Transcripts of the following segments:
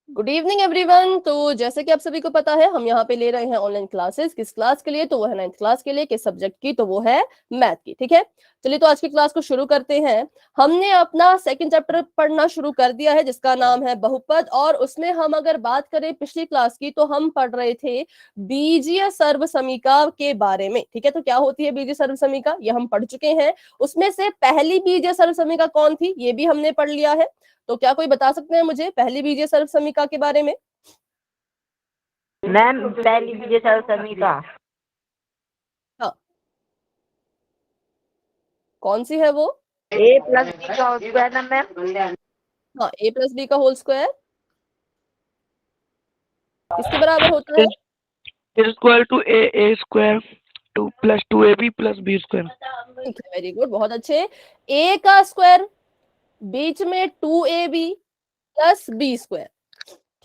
Good evening everyone. तो जैसे कि आप सभी को पता है, हम यहाँ पे ले रहे हैं ऑनलाइन क्लासेस। किस क्लास के लिए? तो वो है 9th क्लास के लिए। किस सब्जेक्ट की? तो वो है मैथ की। ठीक है, चलिए तो आज की क्लास को शुरू करते हैं। हमने अपना सेकंड चैप्टर पढ़ना शुरू कर दिया है जिसका नाम है बहुपद, और उसमें हम अगर बात करें पिछली क्लास की तो हम पढ़ रहे थे बीजीय सर्वसमीका के बारे में। ठीक है, तो क्या होती है बीजीय सर्वसमीका, ये हम पढ़ चुके हैं। उसमें से पहली बीजीय सर्वसमीका कौन थी ये भी हमने पढ़ लिया है। तो क्या कोई बता सकते हैं मुझे पहली बीजीय सर्वसमीका के बारे में? मैम पहली बीजीय सर्वसमीका हाँ, कौन सी है वो? ए प्लस बी का होल स्क्वायर ना मैम। हाँ, ए प्लस बी का होल स्क्वायर किसके बराबर होता है? is equal to a square 2 plus 2ab plus b square। ठीक है, वेरी गुड, बहुत अच्छे। ए का स्क्वायर, बीच में 2ab प्लस बी स्क्वायर।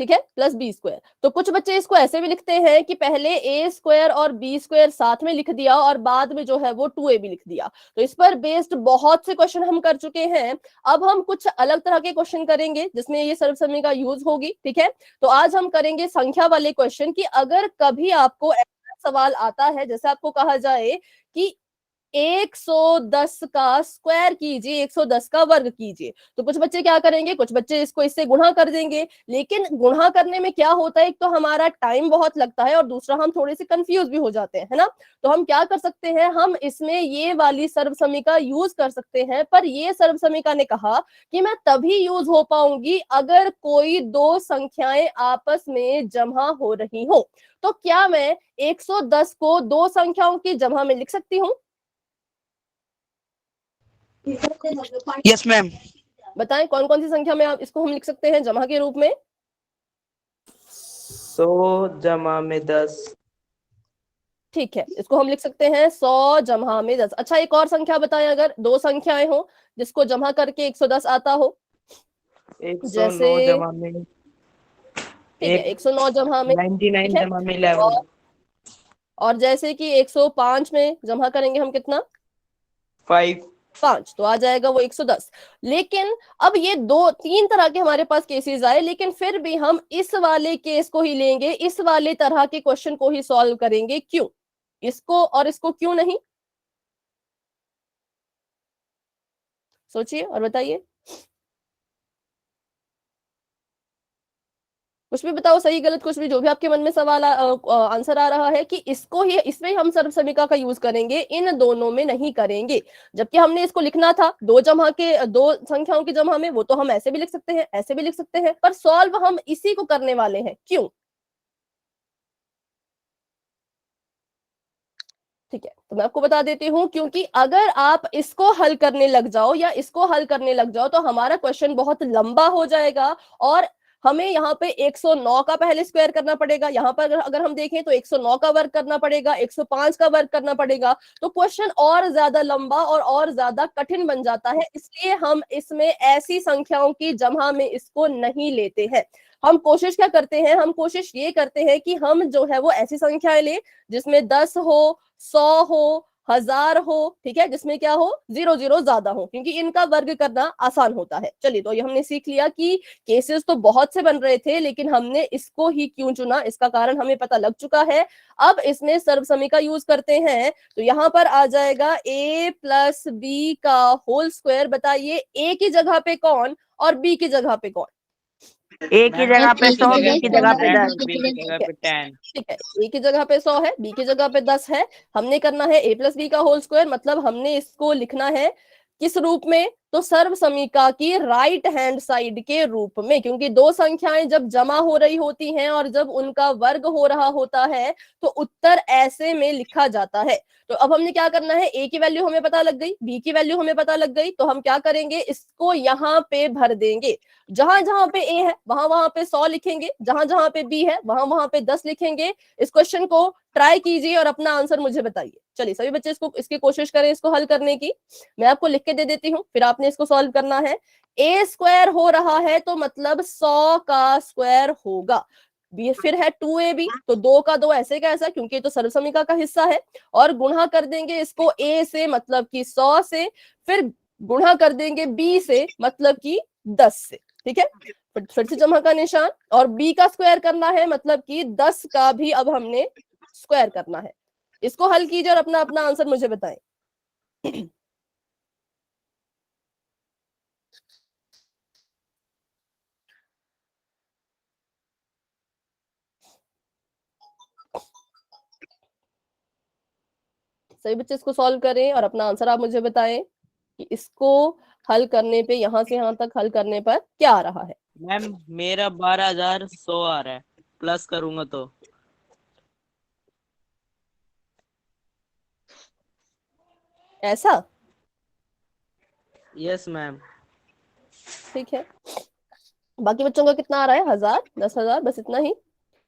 ठीक है, प्लस बी स्क्वायर। तो कुछ बच्चे इसको ऐसे भी लिखते हैं कि पहले ए स्क्वायर और बी स्क्वायर साथ में लिख दिया और बाद में जो है वो 2ab लिख दिया। तो इस पर बेस्ड बहुत से क्वेश्चन हम कर चुके हैं। अब हम कुछ अलग तरह के क्वेश्चन करेंगे जिसमें ये सर्वसमीका यूज होगी। ठीक है, तो आज हम करेंगे संख्या वाले क्वेश्चन कि अगर कभी आपको ऐसा सवाल आता है जैसे आपको कहा जाए कि 110 का स्क्वायर कीजिए, 110 का वर्ग कीजिए, तो कुछ बच्चे क्या करेंगे, कुछ बच्चे इसको इससे गुणा कर देंगे। लेकिन गुणा करने में क्या होता है, एक तो हमारा टाइम बहुत लगता है और दूसरा हम थोड़े से कंफ्यूज भी हो जाते हैं, है ना। तो हम क्या कर सकते हैं, हम इसमें ये वाली सर्वसमीका यूज कर सकते हैं। पर ये सर्वसमीका ने कहा कि मैं तभी यूज हो पाऊंगी अगर कोई दो संख्याएं आपस में जमा हो रही हो। तो क्या मैं 110 को दो संख्याओं की जमा में लिख सकती हूँ? Yes ma'am. बताएं कौन कौन सी संख्या में आप इसको हम लिख सकते हैं जमा के रूप में? 100 जमा में 10। ठीक है, इसको हम लिख सकते हैं 100 जमा में 10। अच्छा, एक और संख्या बताएं, अगर दो संख्याएं हो जिसको जमा करके 110 आता हो। 109 जैसे जमा में ठीक है, 109 जमा में, 99 ठीक है। जमा में 11। और जैसे कि 105 में जमा करेंगे हम कितना? 5। 5, तो आ जाएगा वो 110। लेकिन अब ये दो तीन तरह के हमारे पास केसेस आए, लेकिन फिर भी हम इस वाले केस को ही लेंगे, इस वाले तरह के क्वेश्चन को ही सॉल्व करेंगे। क्यों? इसको और इसको क्यों नहीं? सोचिए और बताइए, कुछ भी बताओ, सही गलत कुछ भी, जो भी आपके मन में सवाल आंसर आ रहा है कि इसको ही, इसमें हम सर्वसमीका का यूज करेंगे, इन दोनों में नहीं करेंगे। जबकि हमने इसको लिखना था दो जमा के, दो संख्याओं की जमा में, वो तो हम ऐसे भी लिख सकते हैं, ऐसे भी लिख सकते हैं, पर सॉल्व हम इसी को करने वाले हैं। क्यों? ठीक है, तो मैं आपको बता देती हूँ, क्योंकि अगर आप इसको हल करने लग जाओ या इसको हल करने लग जाओ तो हमारा क्वेश्चन बहुत लंबा हो जाएगा और हमें यहाँ पे 109 का पहले स्क्वायर करना पड़ेगा। यहाँ पर अगर हम देखें तो 109 का वर्ग करना पड़ेगा, 105 का वर्ग करना पड़ेगा। तो क्वेश्चन और ज्यादा लंबा और ज्यादा कठिन बन जाता है। इसलिए हम इसमें ऐसी संख्याओं की जमा में इसको नहीं लेते हैं। हम कोशिश क्या करते हैं, हम कोशिश ये करते हैं कि हम जो है वो ऐसी संख्याएं ले जिसमें 10 हो, 100 हो, 1000 हो। ठीक है, जिसमें क्या हो, 0 ज्यादा हो, क्योंकि इनका वर्ग करना आसान होता है। चलिए, तो ये हमने सीख लिया कि केसेस तो बहुत से बन रहे थे, लेकिन हमने इसको ही क्यों चुना, इसका कारण हमें पता लग चुका है। अब इसमें सर्वसमीका यूज करते हैं, तो यहाँ पर आ जाएगा a प्लस बी का होल स्क्वायर। बताइए a की जगह पे कौन और b की जगह पे कौन? ए की जगह पे 100, बी की जगह पे 10। बी की जगह पे 10। ठीक है, ए की जगह पे 100 है, बी की जगह पे 10 है। हमने करना है ए प्लस बी का होल स्क्वायर, मतलब हमने इसको लिखना है किस रूप में, तो सर्वसमीका की राइट हैंड साइड के रूप में। क्योंकि दो संख्याएं जब जमा हो रही होती हैं और जब उनका वर्ग हो रहा होता है तो उत्तर ऐसे में लिखा जाता है। तो अब हमने क्या करना है, ए की वैल्यू हमें पता लग गई, बी की वैल्यू हमें पता लग गई, तो हम क्या करेंगे, इसको यहाँ पे भर देंगे। जहां जहां पे ए है वहां वहां पे 100 लिखेंगे, जहां जहां पे बी है वहां वहां पे 10 लिखेंगे। इस क्वेश्चन को ट्राई कीजिए और अपना आंसर मुझे बताइए। चलिए सभी बच्चे इसकी कोशिश करें इसको हल करने की। मैं आपको लिख के दे देती हूँ, फिर आपने इसको सॉल्व करना है। ए स्क्वायर हो रहा है तो मतलब 100 का स्क्वायर होगा। फिर है 2ab, तो 2 का 2 ऐसे का ऐसा, क्योंकि तो सर्वसमीका का हिस्सा है। और गुणा कर देंगे इसको a से, मतलब कि 100 से, फिर गुणा कर देंगे b से, मतलब कि 10 से। ठीक है, फिर से जमा का निशान, और b का स्क्वायर करना है, मतलब कि 10 का भी अब हमने स्क्वायर करना है। इसको हल कीजिए और अपना अपना आंसर मुझे बताएं। सभी बच्चे इसको सॉल्व करें और अपना आंसर आप मुझे बताएं कि इसको हल करने पे, यहां से यहां तक हल करने पर क्या आ रहा है। मैम मेरा 12,100 आ रहा है, प्लस करूंगा तो। ऐसा? Yes ma'am. ठीक है, बाकी बच्चों का कितना आ रहा है? 1000, 10,000, बस इतना ही।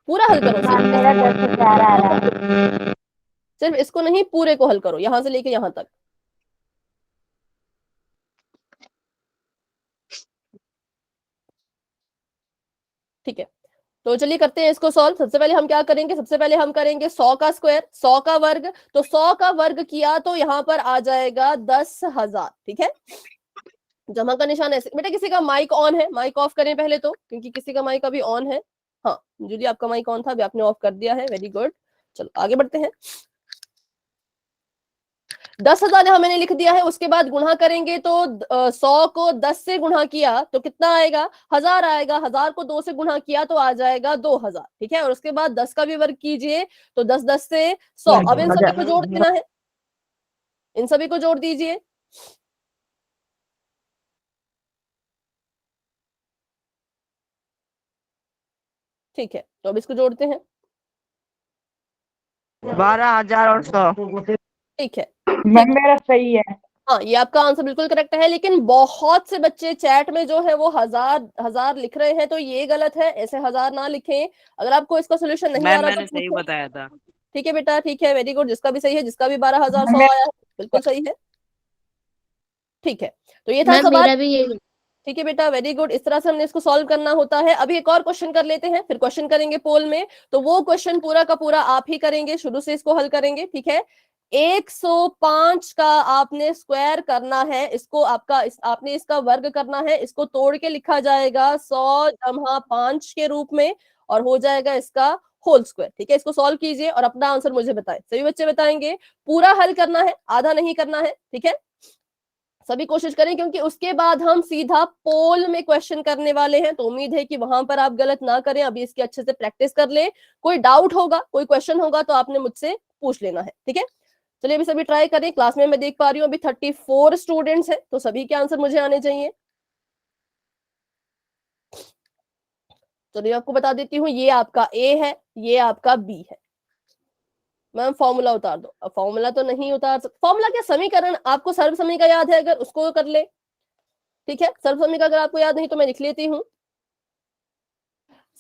पूरा हल करो, मैम मेरा 10,000 आ रहा है। सिर्फ इसको नहीं, पूरे को हल करो, यहां से लेके यहां तक। ठीक है, तो चलिए करते हैं इसको सॉल्व। सबसे पहले हम क्या करेंगे, सबसे पहले हम करेंगे 100 का स्क्वायर, 100 का वर्ग। तो 100 का वर्ग किया तो यहाँ पर आ जाएगा 10,000। ठीक है, जमा का निशान ऐसे। बेटा किसी का माइक ऑन है? माइक ऑफ करें पहले तो, क्योंकि किसी का माइक अभी ऑन है। हाँ जूली, आपका माइक ऑन था, अभी आपने ऑफ कर दिया है, वेरी गुड। चलो आगे बढ़ते हैं। 10,000 यहां मैंने लिख दिया है, उसके बाद गुणा करेंगे तो 100 को 10 से गुणा किया तो कितना आएगा? 1000 आएगा। 1000 को 2 से गुणा किया तो आ जाएगा 2000। ठीक है, और उसके बाद 10 का भी वर्ग कीजिए तो 10 10 से 100। अब इन सभी को जोड़ देना है, इन सभी को जोड़ दीजिए। ठीक है, तो अब इसको जोड़ते हैं। 12,000 और 100। ठीक है, मैम मेरा सही है। हाँ ये आपका आंसर बिल्कुल करेक्ट है, लेकिन बहुत से बच्चे चैट में जो है वो 1000 लिख रहे हैं, तो ये गलत है, ऐसे 1000 ना लिखें। अगर आपको इसका सोल्यूशन नहीं आ मैम रहा तो मैंने सही पूछो। बताया था। ठीक है बेटा, ठीक है, वेरी गुड। जिसका भी सही है, जिसका भी 12,100 आया है, बिल्कुल सही है। ठीक है, तो ये था मैम सवाल। मेरा भी यही। ठीक है बेटा, वेरी गुड। इस तरह से हमने इसको सॉल्व करना होता है। अभी एक और क्वेश्चन कर लेते हैं, फिर क्वेश्चन करेंगे पोल में। तो वो क्वेश्चन पूरा का पूरा आप ही करेंगे, शुरू से इसको हल करेंगे। ठीक है, 105 का आपने स्क्वायर करना है, इसको आपने इसका वर्ग करना है। इसको तोड़ के लिखा जाएगा 100 जमा 5 के रूप में, और हो जाएगा इसका होल स्क्वायर। ठीक है, इसको सॉल्व कीजिए और अपना आंसर मुझे बताएं। सभी बच्चे बताएंगे, पूरा हल करना है, आधा नहीं करना है। ठीक है, सभी कोशिश करें, क्योंकि उसके बाद हम सीधा पोल में क्वेश्चन करने वाले हैं। तो उम्मीद है कि वहां पर आप गलत ना करें, अभी इसकी अच्छे से प्रैक्टिस कर ले। कोई डाउट होगा, कोई क्वेश्चन होगा तो आपने मुझसे पूछ लेना है। ठीक है, चलिए अभी सभी ट्राई करें। क्लास में मैं देख पा रही हूँ अभी 34 स्टूडेंट्स हैं, तो सभी के आंसर मुझे आने चाहिए। चलिए आपको बता देती हूँ, ये आपका ए है, ये आपका बी है। मैम फॉर्मूला उतार दो। अब फॉर्मूला तो नहीं उतार सकते। फॉर्मूला क्या, समीकरण आपको सर्व समीकरण का याद है, अगर उसको कर ले। ठीक है, सर्व समीकरण अगर आपको याद नहीं तो मैं लिख लेती हूँ।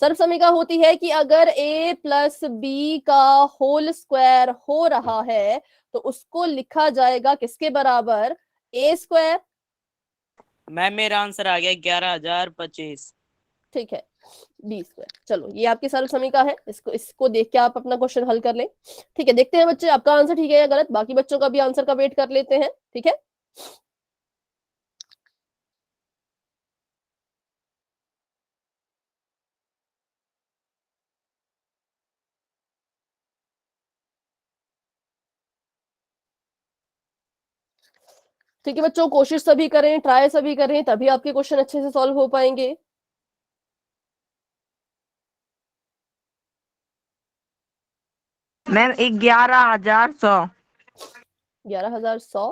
सर्व समीकरण होती है कि अगर a प्लस बी का होल स्क्वायर हो रहा है तो उसको लिखा जाएगा किसके बराबर? a square. मैम मेरा आंसर आ गया 11,025। ठीक है, बी स्क्वायर। चलो ये आपकी सर्व समीकरण है, इसको देख के आप अपना क्वेश्चन हल कर लें। ठीक है, देखते हैं बच्चे आपका आंसर ठीक है या गलत। बाकी बच्चों का भी आंसर का वेट कर लेते हैं। ठीक है, ठीक है बच्चों, कोशिश सभी करें, ट्राई सभी करें, तभी आपके क्वेश्चन अच्छे से सॉल्व हो पाएंगे। मैम 11,100। 11,100?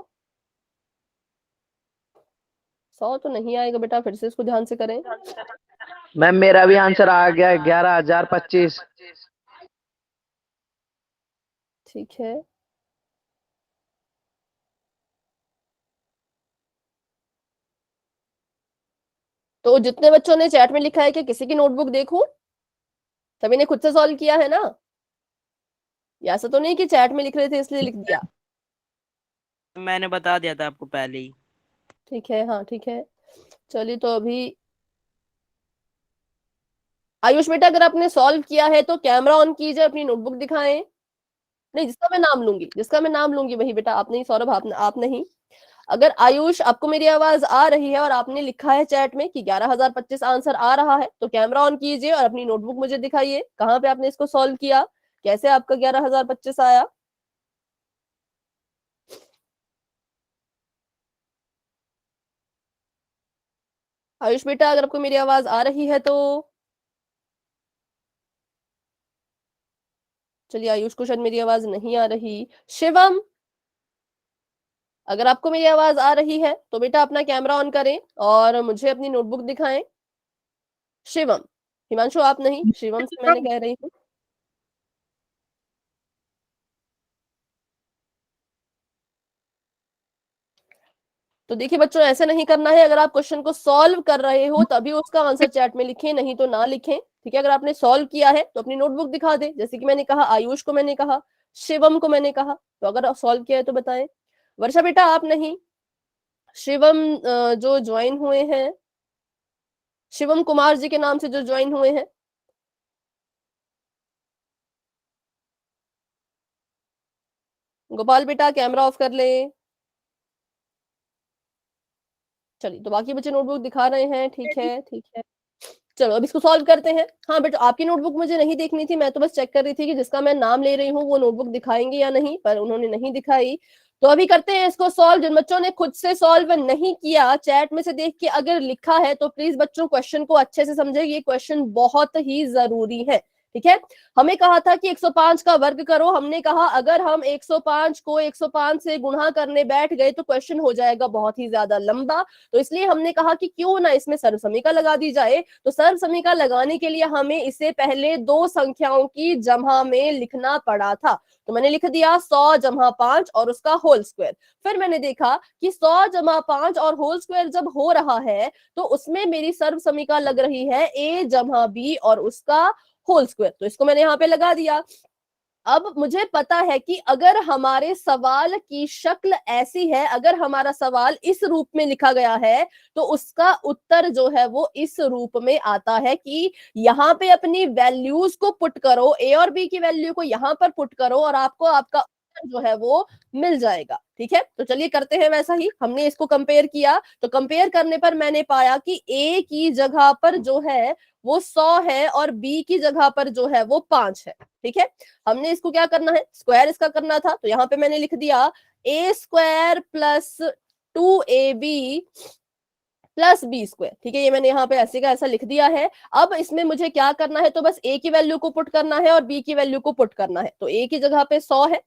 100 तो नहीं आएगा बेटा, फिर से इसको ध्यान से करें। मैम मेरा भी आंसर आ गया 11,025। ठीक है, तो जितने बच्चों ने चैट में लिखा है कि किसी की नोटबुक देखूं, सभी ने खुद से सॉल्व किया है ना? या ऐसा तो नहीं कि चैट में लिख रहे थे इसलिए लिख दिया। मैंने बता दिया था आपको पहले ही। ठीक है, हाँ ठीक है। चलिए तो अभी आयुष बेटा, अगर आपने सॉल्व किया है तो कैमरा ऑन कीजिए, अपनी नोटबुक दिखाएं। नहीं, जिसका मैं नाम लूंगी, जिसका मैं नाम लूंगी वही बेटा, आप नहीं सौरभ, आप नहीं। अगर आयुष आपको मेरी आवाज आ रही है और आपने लिखा है चैट में कि 11,025 आंसर आ रहा है तो कैमरा ऑन कीजिए और अपनी नोटबुक मुझे दिखाइए कहाँ पे आपने इसको सॉल्व किया, कैसे आपका 11,025 आया। आयुष बेटा अगर आपको मेरी आवाज आ रही है तो चलिए, आयुष को शायद मेरी आवाज नहीं आ रही। शिवम अगर आपको मेरी आवाज आ रही है तो बेटा अपना कैमरा ऑन करें और मुझे अपनी नोटबुक दिखाएं। शिवम, हिमांशु आप नहीं, शिवम से मैंने कह रही हूँ। तो देखिए बच्चों, ऐसे नहीं करना है। अगर आप क्वेश्चन को सॉल्व कर रहे हो तभी उसका आंसर चैट में लिखें, नहीं तो ना लिखें। ठीक है, अगर आपने सॉल्व किया है तो अपनी नोटबुक दिखा दे, जैसे कि मैंने कहा आयुष को मैंने कहा, शिवम को मैंने कहा। तो अगर सॉल्व किया है तो बताएं। वर्षा बेटा आप नहीं, शिवम जो ज्वाइन हुए हैं, शिवम कुमार जी के नाम से जो ज्वाइन हुए हैं। गोपाल बेटा कैमरा ऑफ कर ले। चलिए, तो बाकी बच्चे नोटबुक दिखा रहे हैं। ठीक है ठीक है, चलो अब इसको सॉल्व करते हैं। हाँ बेटा, आपकी नोटबुक मुझे नहीं देखनी थी, मैं तो बस चेक कर रही थी कि जिसका मैं नाम ले रही हूँ वो नोटबुक दिखाएंगे या नहीं, पर उन्होंने नहीं दिखाई। तो अभी करते हैं इसको सॉल्व। जिन बच्चों ने खुद से सॉल्व नहीं किया, चैट में से देख के अगर लिखा है तो प्लीज बच्चों क्वेश्चन को अच्छे से समझे, ये क्वेश्चन बहुत ही जरूरी है। ठीक है, हमें कहा था कि 105 का वर्ग करो। हमने कहा अगर हम 105 को 105 से गुणा करने बैठ गए तो क्वेश्चन हो जाएगा बहुत ही ज्यादा लंबा। तो इसलिए हमने कहा कि क्यों ना इसमें सर्वसमीका लगा दी जाए। तो सर्वसमीका लगाने के लिए हमें इसे पहले दो संख्याओं की जमा में लिखना पड़ा था। तो मैंने लिख दिया 100 जमा 5 और उसका होल स्क्वायर। फिर मैंने देखा कि 100 जमा 5 और होल स्क्वायर जब हो रहा है तो उसमें मेरी सर्वसमीका लग रही है a जमा b और उसका होल स्क्वायर। तो इसको मैंने यहाँ पे लगा दिया। अब मुझे पता है कि अगर हमारे सवाल की शक्ल ऐसी है, अगर हमारा सवाल इस रूप में लिखा गया है तो उसका उत्तर जो है वो इस रूप में आता है कि यहाँ पे अपनी वैल्यूज को पुट करो, ए और बी की वैल्यू को यहाँ पर पुट करो और आपको आपका उत्तर जो है वो मिल जाएगा। ठीक है, तो चलिए करते हैं वैसा ही। हमने इसको कंपेयर किया, तो कंपेयर करने पर मैंने पाया कि ए की जगह पर जो है वो 100 है और बी की जगह पर जो है वो 5 है। ठीक है, हमने इसको क्या करना है, स्क्वायर इसका करना था। तो यहाँ पे मैंने लिख दिया a square plus 2ab plus B square. ठीक है, ये मैंने यहाँ पे ऐसे का ऐसा लिख दिया है। अब इसमें मुझे क्या करना है, तो बस ए की वैल्यू को पुट करना है और बी की वैल्यू को पुट करना है। तो ए की जगह पे 100 है,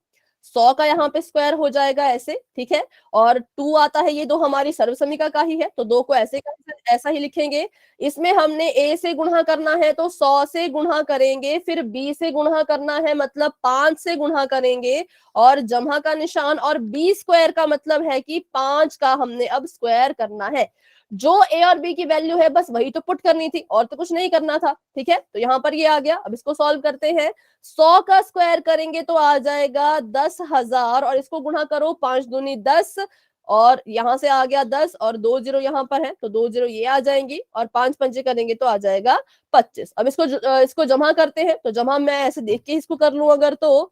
100 का यहाँ पे स्क्वायर हो जाएगा ऐसे। ठीक है, और 2 आता है, ये दो हमारी सर्वसमीका का ही है तो 2 को ऐसे का ऐसा ही लिखेंगे। इसमें हमने a से गुणा करना है तो 100 से गुणा करेंगे, फिर b से गुणा करना है मतलब 5 से गुणा करेंगे और जमा का निशान, और b स्क्वायर का मतलब है कि 5 का हमने अब स्क्वायर करना है। जो a और b की वैल्यू है बस वही तो पुट करनी थी और तो कुछ नहीं करना था। ठीक है, तो यहाँ पर ये आ गया। अब इसको सॉल्व करते हैं। 100 का स्क्वायर करेंगे तो आ जाएगा 10,000 और इसको गुणा करो 5 दूनी 10 और यहां से आ गया 10 और 2 जीरो यहाँ पर है तो 2 जीरो ये आ जाएंगी और 5 पंचे करेंगे तो आ जाएगा 25। अब इसको जमा करते हैं। तो जमा मैं ऐसे देख के इसको कर लूं अगर, तो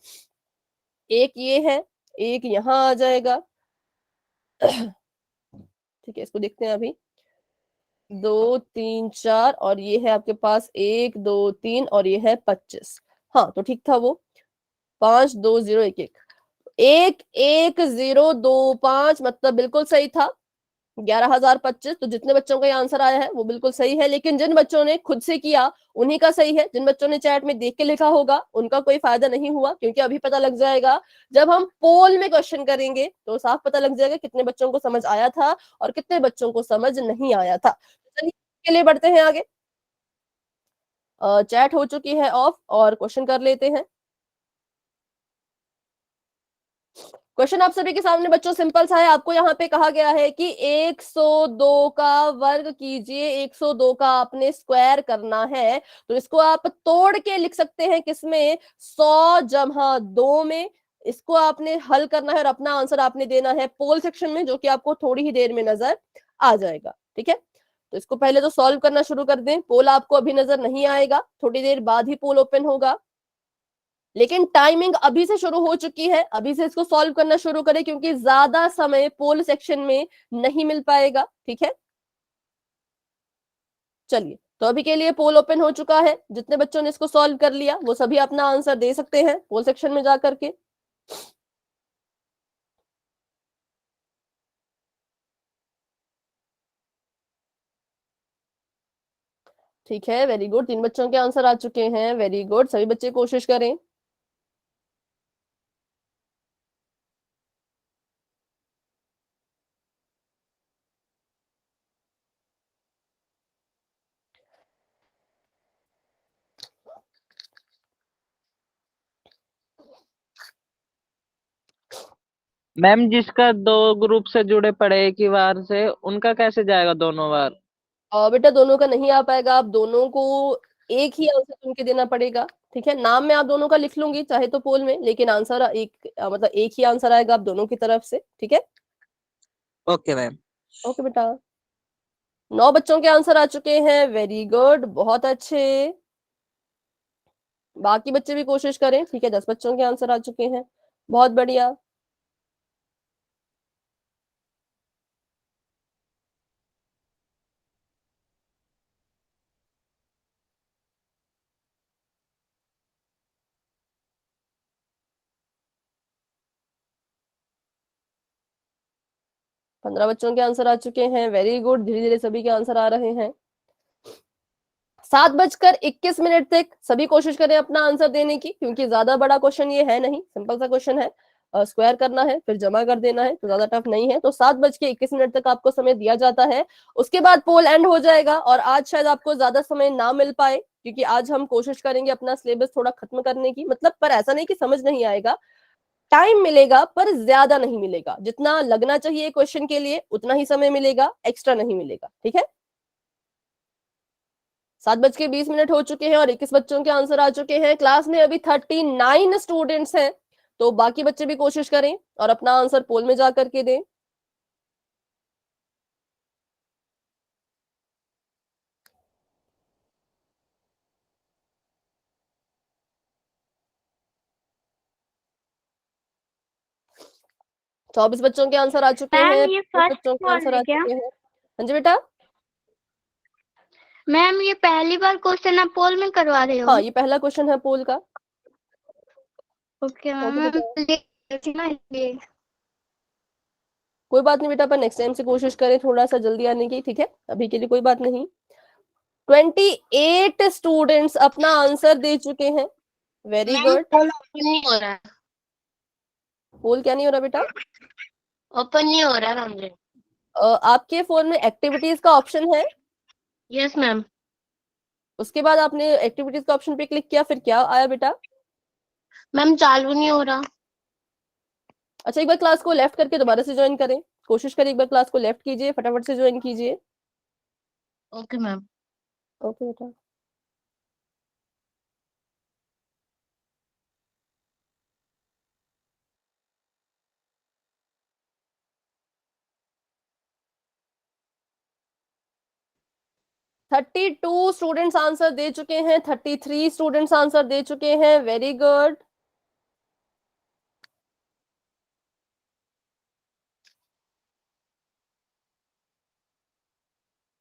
एक ये है, एक यहाँ आ जाएगा। ठीक है, इसको देखते हैं अभी। 2 3 4 और ये है आपके पास 1 2 3 और ये है 25। हाँ तो ठीक था वो। 5 2 0 1 1 1 1 0 2 5 मतलब बिल्कुल सही था। 11,025। तो जितने बच्चों का ये आंसर आया है वो बिल्कुल सही है, लेकिन जिन बच्चों ने खुद से किया उन्हीं का सही है। जिन बच्चों ने चैट में देख के लिखा होगा उनका कोई फायदा नहीं हुआ, क्योंकि अभी पता लग जाएगा जब हम पोल में क्वेश्चन करेंगे तो साफ पता लग जाएगा कितने बच्चों को समझ आया था और कितने बच्चों को समझ नहीं आया था। चलिए के लिए बढ़ते हैं आगे। चैट हो चुकी है ऑफ और क्वेश्चन कर लेते हैं। क्वेश्चन आप सभी के सामने बच्चों सिंपल सा है। आपको यहाँ पे कहा गया है कि 102 का वर्ग कीजिए, 102 का आपने स्क्वायर करना है। तो इसको आप तोड़ के लिख सकते हैं किसमें, 100 जमा 2 में। इसको आपने हल करना है और अपना आंसर आपने देना है पोल सेक्शन में, जो कि आपको थोड़ी ही देर में नजर आ जाएगा। ठीक है, तो इसको पहले तो सॉल्व करना शुरू कर दें। पोल आपको अभी नजर नहीं आएगा, थोड़ी देर बाद ही पोल ओपन होगा। लेकिन टाइमिंग अभी से शुरू हो चुकी है, अभी से इसको सॉल्व करना शुरू करें क्योंकि ज्यादा समय पोल सेक्शन में नहीं मिल पाएगा। ठीक है, चलिए तो अभी के लिए पोल ओपन हो चुका है। जितने बच्चों ने इसको सॉल्व कर लिया वो सभी अपना आंसर दे सकते हैं पोल सेक्शन में जाकर के। ठीक है, वेरी गुड, 3 बच्चों के आंसर आ चुके हैं। वेरी गुड, सभी बच्चे कोशिश करें। मैम जिसका 2 ग्रुप से जुड़े पड़े एक ही बार से, उनका कैसे जाएगा दोनों बार? बेटा दोनों का नहीं आ पाएगा, आप दोनों को एक ही आंसर चुन के देना पड़ेगा। ठीक है, नाम मैं आप दोनों का लिख लूंगी चाहे तो पोल में, लेकिन आंसर एक मतलब एक ही आंसर आएगा आप दोनों की तरफ से। ठीक है, ओके मैम। ओके बेटा। 9 बच्चों के आंसर आ चुके हैं। वेरी गुड, बहुत अच्छे। बाकी बच्चे भी कोशिश करें। ठीक है, 10 बच्चों के आंसर आ चुके हैं। बहुत बढ़िया। पंद्रह बच्चों के आंसर आ चुके हैं। वेरी गुड, धीरे धीरे सभी के आंसर आ रहे हैं। 7:21 तक सभी कोशिश करें अपना आंसर देने की, क्योंकि ज्यादा बड़ा क्वेश्चन ये है नहीं, सिंपल सा क्वेश्चन है। स्क्वायर करना है फिर जमा कर देना है, तो ज्यादा टफ नहीं है। तो 7:21 तक आपको समय दिया जाता है। उसके बाद पोल एंड हो जाएगा और आज शायद आपको ज्यादा समय ना मिल पाए, क्योंकि आज हम कोशिश करेंगे अपना सिलेबस थोड़ा खत्म करने की, मतलब पर ऐसा नहीं कि समझ नहीं आएगा, टाइम मिलेगा पर ज्यादा नहीं मिलेगा। जितना लगना चाहिए क्वेश्चन के लिए उतना ही समय मिलेगा, एक्स्ट्रा नहीं मिलेगा। ठीक है, 7:20 हो चुके हैं और 21 बच्चों के आंसर आ चुके हैं। क्लास में अभी 39 स्टूडेंट्स हैं, तो बाकी बच्चे भी कोशिश करें और अपना आंसर पोल में जा करके दें। चौबीस बच्चों के आंसर आ चुके मैम हैं। ये 25 फर्स्ट बच्चों के कौन आंसर है आ क्या? चुके हैं। हाँ जी बेटा। मैम ये पहली बार क्वेश्चन आप पोल में करवा रहे हो? हाँ, ये पहला क्वेश्चन है पोल का। Okay okay ma'am. बेटा, ये कोई बात नहीं बेटा, पर नेक्स्ट टाइम से कोशिश करें थोड़ा सा जल्दी आने की। ठीक है, अभी के लिए कोई बात नहीं। 28 स्टूडेंट्स अपना आंसर दे चुके हैं। Very ma'am good. Poll open नहीं हो रहा है। पोल क्या नहीं हो रहा बेटा? ओपन नहीं हो रहा है मैम। आपके फोन में एक्टिविटीज का ऑप्शन है, यस मैम। उसके बाद आपने एक्टिविटीज का ऑप्शन पे क्लिक किया, फिर क्या आया बेटा? मैम चालू नहीं हो रहा। अच्छा, एक बार क्लास को लेफ्ट करके दोबारा से ज्वाइन करें, कोशिश करें एक बार क्लास को लेफ्ट कीजिए, फटाफट से ज्वाइन कीजिए। Okay ma'am. ओके बेटा। थर्टी टू स्टूडेंट्स आंसर दे चुके हैं, 33 स्टूडेंट्स आंसर दे चुके हैं। Very good.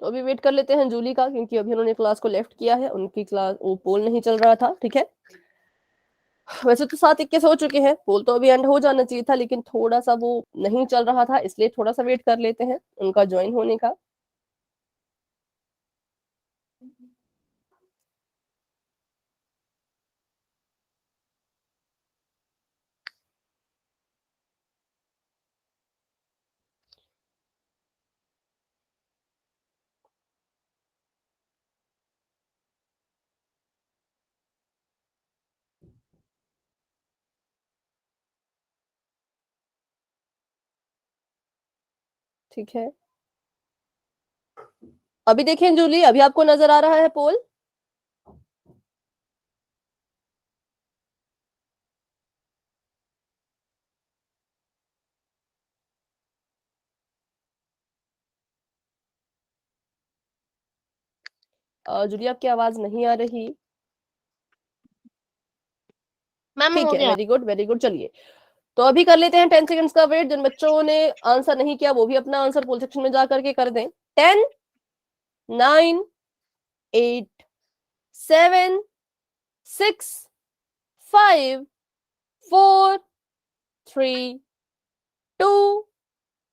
तो अभी वेट कर लेते हैं जूली का, क्योंकि अभी उन्होंने क्लास को लेफ्ट किया है, उनकी क्लास वो पोल नहीं चल रहा था। ठीक है, वैसे तो 7:21 हो चुके हैं, पोल तो अभी एंड हो जाना चाहिए था, लेकिन थोड़ा सा वो नहीं चल रहा था, इसलिए थोड़ा सा वेट कर लेते हैं उनका ज्वाइन होने का। ठीक है, अभी देखें जूली, अभी आपको नजर आ रहा है पोल? जूली आपकी आवाज नहीं आ रही। मैम ठीक हो है, गया। Very good very good. चलिए तो अभी कर लेते हैं 10 सेकंड्स का वेट। जिन बच्चों ने आंसर नहीं किया वो भी अपना आंसर पोल सेक्शन में जा करके कर दें। 10 9 8 7 6 5 4 3 2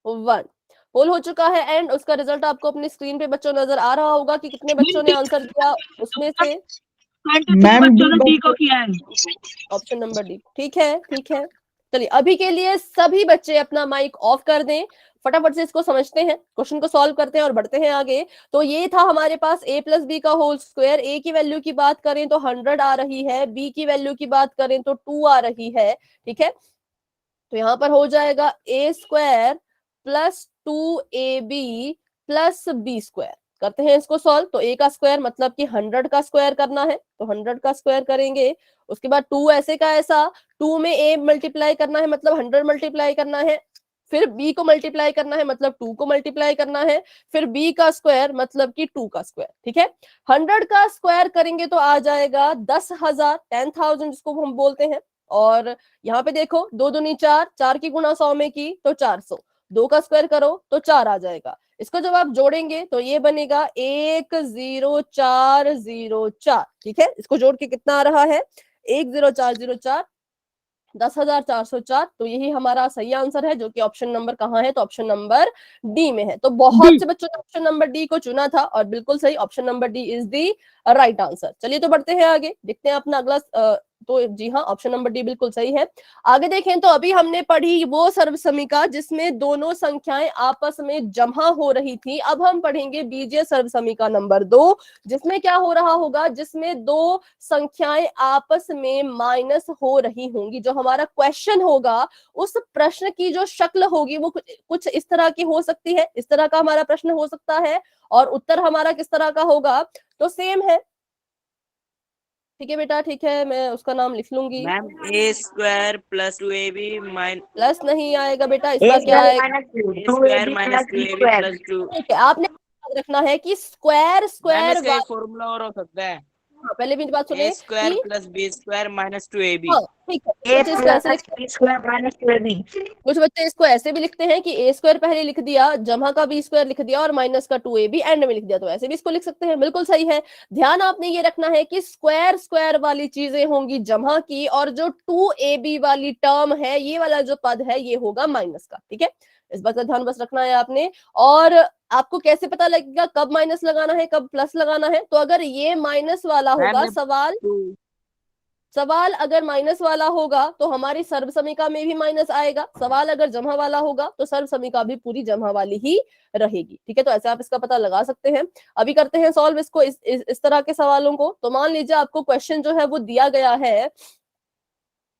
1 पोल हो चुका है एंड उसका रिजल्ट आपको अपनी स्क्रीन पे बच्चों नजर आ रहा होगा कि कितने बच्चों ने आंसर किया उसमें से। मैम बच्चों ने डी को किया है। Option number D. ठीक है ठीक है। चलिए अभी के लिए सभी बच्चे अपना माइक ऑफ कर दें, फटाफट से इसको समझते हैं, क्वेश्चन को सॉल्व करते हैं और बढ़ते हैं आगे। तो ये था हमारे पास a प्लस बी का होल स्क्वायर। a की वैल्यू की बात करें तो 100 आ रही है, b की वैल्यू की बात करें तो 2 आ रही है। ठीक है, तो यहां पर हो जाएगा a square plus 2ab plus b square. करते हैं इसको सॉल्व। तो a का स्क्वायर मतलब कि 100 का स्क्वायर करना है, तो 100 का स्क्वायर करेंगे। उसके बाद 2 ऐसे का ऐसा, 2 में a मल्टीप्लाई करना है मतलब 100 मल्टीप्लाई करना है, फिर b को मल्टीप्लाई करना है मतलब 2 को मल्टीप्लाई करना है, फिर b का स्क्वायर मतलब कि 2 का स्क्वायर। ठीक है, 100 का स्क्वायर करेंगे तो आ जाएगा 10,000, 10,000 जिसको हम बोलते हैं। और यहाँ पे देखो 2 दूनी 4, 4 की गुणा 100 में की तो 400, 2 का स्क्वायर करो तो 4 आ जाएगा। इसको जब आप जोड़ेंगे तो ये बनेगा 10404। ठीक है, इसको जोड़ के कितना आ रहा है 10404, 10,404। तो यही हमारा सही आंसर है जो कि ऑप्शन नंबर कहाँ है, तो ऑप्शन नंबर डी में है। तो बहुत से बच्चों ने ऑप्शन नंबर डी को चुना था और बिल्कुल सही, option number D is the right answer. चलिए तो बढ़ते हैं आगे, देखते हैं अपना अगला तो जी हाँ, ऑप्शन नंबर डी बिल्कुल सही है। आगे देखें तो अभी हमने पढ़ी वो सर्व समीका जिसमें दोनों संख्याएं आपस में जमा हो रही थी। अब हम पढ़ेंगे बीजीय सर्व समीका नंबर 2, जिसमें क्या हो रहा होगा, जिसमें दो संख्याएं आपस में माइनस हो रही होंगी। जो हमारा क्वेश्चन होगा, उस प्रश्न की जो शक्ल होगी वो कुछ इस तरह की हो सकती है, इस तरह का हमारा प्रश्न हो सकता है, और उत्तर हमारा किस तरह का होगा, तो सेम है। ठीक है बेटा, ठीक है, मैं उसका नाम लिख लूंगी। Ma'am a square plus 2ab minus plus नहीं आएगा बेटा, इसका क्या आएगा, ए स्क्वायर माइनस 2ab प्लस 2। ठीक है, आपने याद रखना है कि स्क्वायर मैम स्क्वायर इसका एक फॉर्मूला और हो सकता है, हाँ, पहले मेरी बात ए सुनिए स्क्वायर कि plus B square minus 2ab। हाँ ठीक है, बच्चे इसको ऐसे लिखते, कुछ बच्चे इसको ऐसे भी लिखते हैं कि ए स्क्वायर पहले लिख दिया, जमा का बी स्क्वायर लिख दिया और माइनस का 2ab एंड में लिख दिया, तो ऐसे भी इसको लिख सकते हैं, बिल्कुल सही है। ध्यान आपने ये रखना है कि स्क्वायर स्क्वायर वाली चीजें होंगी जमा की, और जो 2ab वाली टर्म है, ये वाला जो पद है, ये होगा माइनस का। ठीक है, इस बात का ध्यान बस रखना है आपने। और आपको कैसे पता लगेगा कब माइनस लगाना है कब प्लस लगाना है, तो अगर ये माइनस वाला होगा, सवाल अगर माइनस वाला होगा तो हमारी सर्व समीका में भी माइनस आएगा, सवाल अगर जमा वाला होगा तो सर्व समीका भी पूरी जमा वाली ही रहेगी। ठीक है, तो ऐसे आप इसका पता लगा सकते हैं। अभी करते हैं सॉल्व इसको, इस तरह के सवालों को। तो मान लीजिए आपको क्वेश्चन जो है वो दिया गया है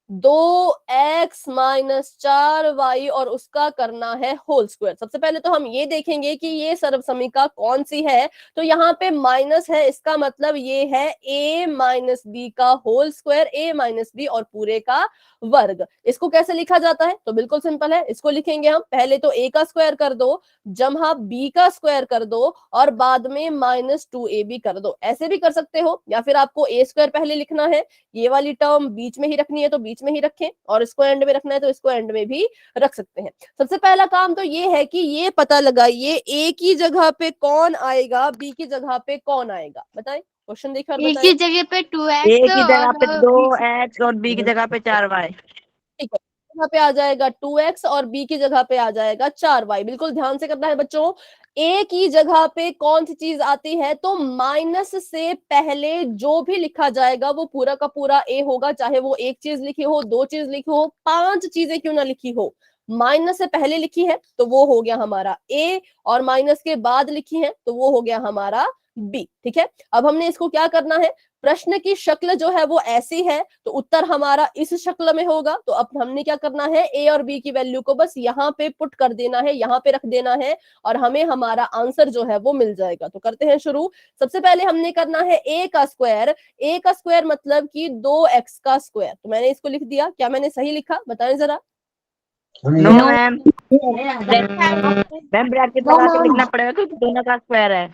2x माइनस 4y और उसका करना है होल स्क्वायर। सबसे पहले तो हम ये देखेंगे कि ये सर्व समीका कौन सी है। तो यहाँ पे माइनस है, इसका मतलब ये है a माइनस बी का whole square, a minus B और पूरे का वर्ग। इसको कैसे लिखा जाता है, तो बिल्कुल सिंपल है, इसको लिखेंगे हम पहले तो a का स्क्वायर कर दो, जमा b का स्क्वायर कर दो और बाद में माइनस 2ab कर दो। ऐसे भी कर सकते हो, या फिर आपको a स्क्वायर पहले लिखना है, ये वाली टर्म बीच में ही रखनी है तो बीच में ही रखें, और इसको एंड में रखना है तो इसको एंड में भी रख सकते हैं। सबसे पहला काम तो ये है कि ये पता लगाइए ए की जगह पे कौन आएगा, बी की जगह पे कौन आएगा, बताएं, क्वेश्चन देखकर ए बताएं। की जगह पे 2x ए की जगह पे और 2x और बी की जगह पे 4y। ठीक है, जगह पे आ जाएगा 2x और b की जगह पे आ जाएगा 4y। बिल्कुल ध्यान से करना है बच्चों। a की जगह पे कौन सी चीज आती है, तो माइनस से पहले जो भी लिखा जाएगा वो पूरा का पूरा a होगा, चाहे वो एक चीज लिखी हो, दो चीज लिखी हो, 5 चीजें क्यों ना लिखी हो, माइनस से पहले लिखी है तो वो हो गया हमारा a, और माइनस के बाद लिखी है तो वो हो गया हमारा b। ठीक है, अब हमने इसको क्या करना है, प्रश्न की शक्ल जो है वो ऐसी है तो उत्तर हमारा इस शक्ल में होगा। तो अब हमने क्या करना है, ए और बी की वैल्यू को बस यहाँ पे पुट कर देना है, यहाँ पे रख देना है, और हमें हमारा आंसर जो है वो मिल जाएगा। तो करते हैं शुरू। सबसे पहले हमने करना है ए का स्क्वायर। ए का स्क्वायर मतलब कि 2x का स्क्वायर, तो मैंने इसको लिख दिया, क्या मैंने सही लिखा, बताएं जरा। नो मैम, मैम ब्रैकेट लगा के लिखना पड़ेगा क्योंकि दोनों का स्क्वायर है।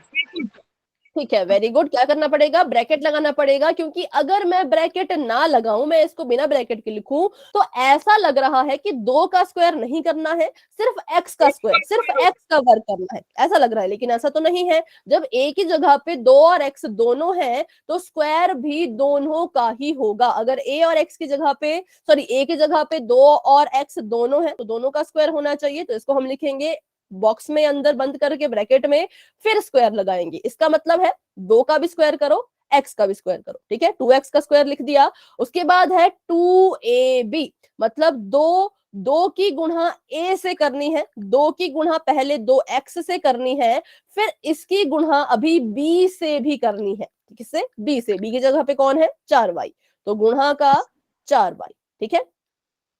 ठीक है, वेरी गुड। क्या करना पड़ेगा? ब्रैकेट लगाना पड़ेगा, क्योंकि अगर मैं ब्रैकेट ना लगाऊं, मैं इसको बिना ब्रैकेट के लिखूं, तो ऐसा लग रहा है कि 2 का स्क्वायर नहीं करना है, सिर्फ x का स्क्वायर, सिर्फ x का वर्ग करना है, ऐसा लग रहा है। लेकिन ऐसा तो नहीं है। जब a की जगह पे 2 और x दोनों है, तो स्क्वायर भी दोनों का ही होगा। अगर a और x की जगह पे, सॉरी, a की जगह पे 2 और x दोनों है, तो दोनों का स्क्वायर होना चाहिए। तो इसको हम लिखेंगे बॉक्स में अंदर बंद करके ब्रैकेट में, फिर स्क्वायर लगाएंगे। इसका मतलब है 2 का भी स्क्वायर करो, x का भी स्क्वायर करो। ठीक है, 2x का स्क्वायर लिख दिया। उसके बाद है 2ab, मतलब 2 की गुणा a से करनी है, 2 की गुणा पहले 2x से करनी है, फिर इसकी गुणा अभी b से भी करनी है। किससे? b से। b की जगह पे कौन है? 4y, तो गुणा का 4y। ठीक है,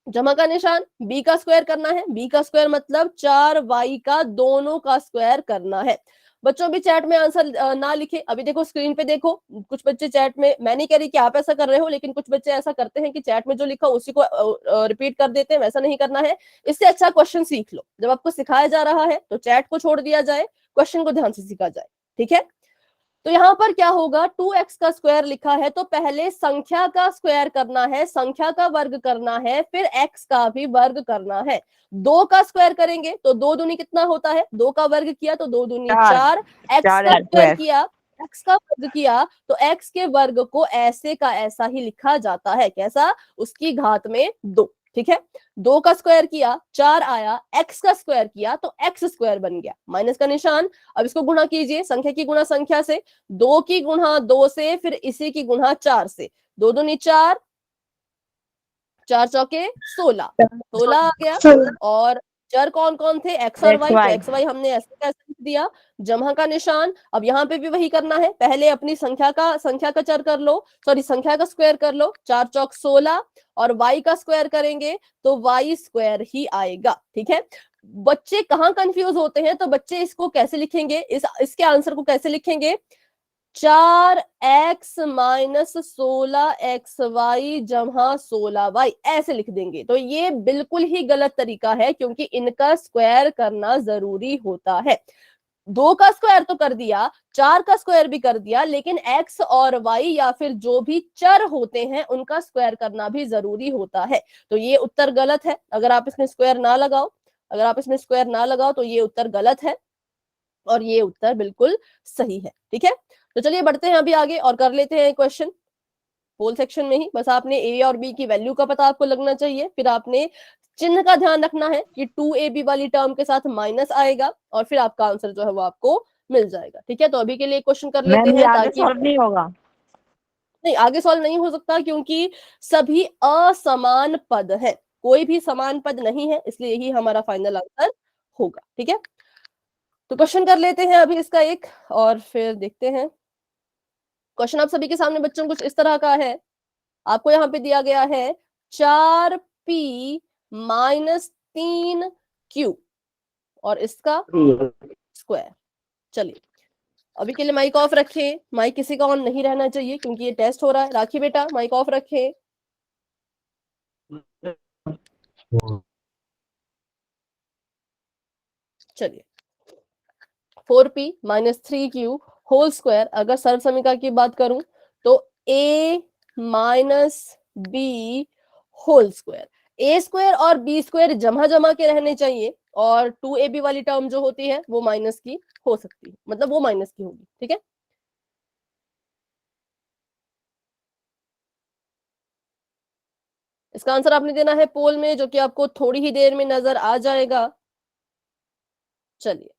जमा का निशान, b का स्क्वायर करना है। b का स्क्वायर मतलब 4y का दोनों का स्क्वायर करना है। बच्चों भी चैट में आंसर ना लिखे, अभी देखो स्क्रीन पे देखो, कुछ बच्चे चैट में, मैं नहीं कह रही कि आप ऐसा कर रहे हो, लेकिन कुछ बच्चे ऐसा करते हैं कि चैट में जो लिखा उसी को रिपीट कर देते हैं। वैसा नहीं करना है। इससे अच्छा क्वेश्चन सीख लो। जब आपको सिखाया जा रहा है तो चैट को छोड़ दिया जाए, क्वेश्चन को ध्यान से सीखा जाए। ठीक है, तो यहां पर क्या होगा? 2x का स्क्वायर लिखा है, तो पहले संख्या का स्क्वायर करना है, संख्या का वर्ग करना है, फिर x का भी वर्ग करना है। 2 का स्क्वायर करेंगे तो 2 दूनी कितना होता है? 2 का वर्ग किया तो 2 दूनी 4, x का 4 स्क्वायर किया, x का वर्ग किया, तो x के वर्ग को ऐसे का ऐसा ही लिखा जाता है। कैसा? उसकी घात में 2। ठीक है, 2 का स्क्वायर किया, 4 आया, x का स्क्वायर किया तो x स्क्वायर बन गया, माइनस का निशान। अब इसको गुणा कीजिए, संख्या की गुणा संख्या से, 2 की गुणा 2 से, फिर इसी की गुणा 4 से। 2 दूनी 4, 4 चौके 16, 16 आ गया। और चर कौन कौन थे? x और y, तो XY। x y हमने ऐसे कैसे लिख दिया, जमा का निशान। अब यहाँ पे भी वही करना है, पहले अपनी संख्या का चर कर लो, सॉरी संख्या का स्क्वायर कर लो, 4 चौक 16, और y का स्क्वायर करेंगे तो y स्क्वायर ही आएगा। ठीक है, बच्चे कहाँ कंफ्यूज होते हैं? तो बच्चे इसको कैसे लिखेंगे, इसके आंसर को कैसे लिखेंगे? 4x माइनस 16xy जमा 16y, ऐसे लिख देंगे। तो ये बिल्कुल ही गलत तरीका है, क्योंकि इनका स्क्वायर करना जरूरी होता है। 2 का स्क्वायर तो कर दिया, 4 का स्क्वायर भी कर दिया, लेकिन x और y या फिर जो भी चर होते हैं उनका स्क्वायर करना भी जरूरी होता है। तो ये उत्तर गलत है। अगर आप इसमें स्क्वायर ना लगाओ, तो ये उत्तर गलत है, और ये उत्तर बिल्कुल सही है। ठीक है, तो चलिए बढ़ते हैं अभी आगे और कर लेते हैं क्वेश्चन होल सेक्शन में ही। बस आपने ए और बी की वैल्यू का पता आपको लगना चाहिए, फिर आपने चिन्ह का ध्यान रखना है कि 2ab वाली टर्म के साथ माइनस आएगा, और फिर आपका आंसर जो है वो आपको मिल जाएगा। ठीक है, तो अभी के लिए क्वेश्चन कर लेते मैम ये हैं, आगे ताकि सॉल्व नहीं होगा? नहीं, आगे सॉल्व नहीं हो सकता, क्योंकि सभी असमान पद है, कोई भी समान पद नहीं है, इसलिए यही हमारा फाइनल आंसर होगा। ठीक है, तो क्वेश्चन कर लेते हैं अभी इसका एक, और फिर देखते हैं। क्वेश्चन आप सभी के सामने बच्चों कुछ इस तरह का है। आपको यहाँ पे दिया गया है 4p माइनस 3q और इसका स्क्वायर। चलिए, अभी के लिए माइक ऑफ रखें, माइक किसी का ऑन नहीं रहना चाहिए, क्योंकि ये टेस्ट हो रहा है। राखी बेटा माइक ऑफ रखें। चलिए, 4p minus 3q whole square, अगर सर्व समीकरण की बात करूं तो a minus b whole square. A square और बी स्क्वायर जमा जमा के रहने चाहिए, और 2ab वाली टर्म जो होती है वो माइनस की हो सकती है, मतलब वो माइनस की होगी। ठीक है, इसका आंसर आपने देना है पोल में, जो कि आपको थोड़ी ही देर में नजर आ जाएगा। चलिए,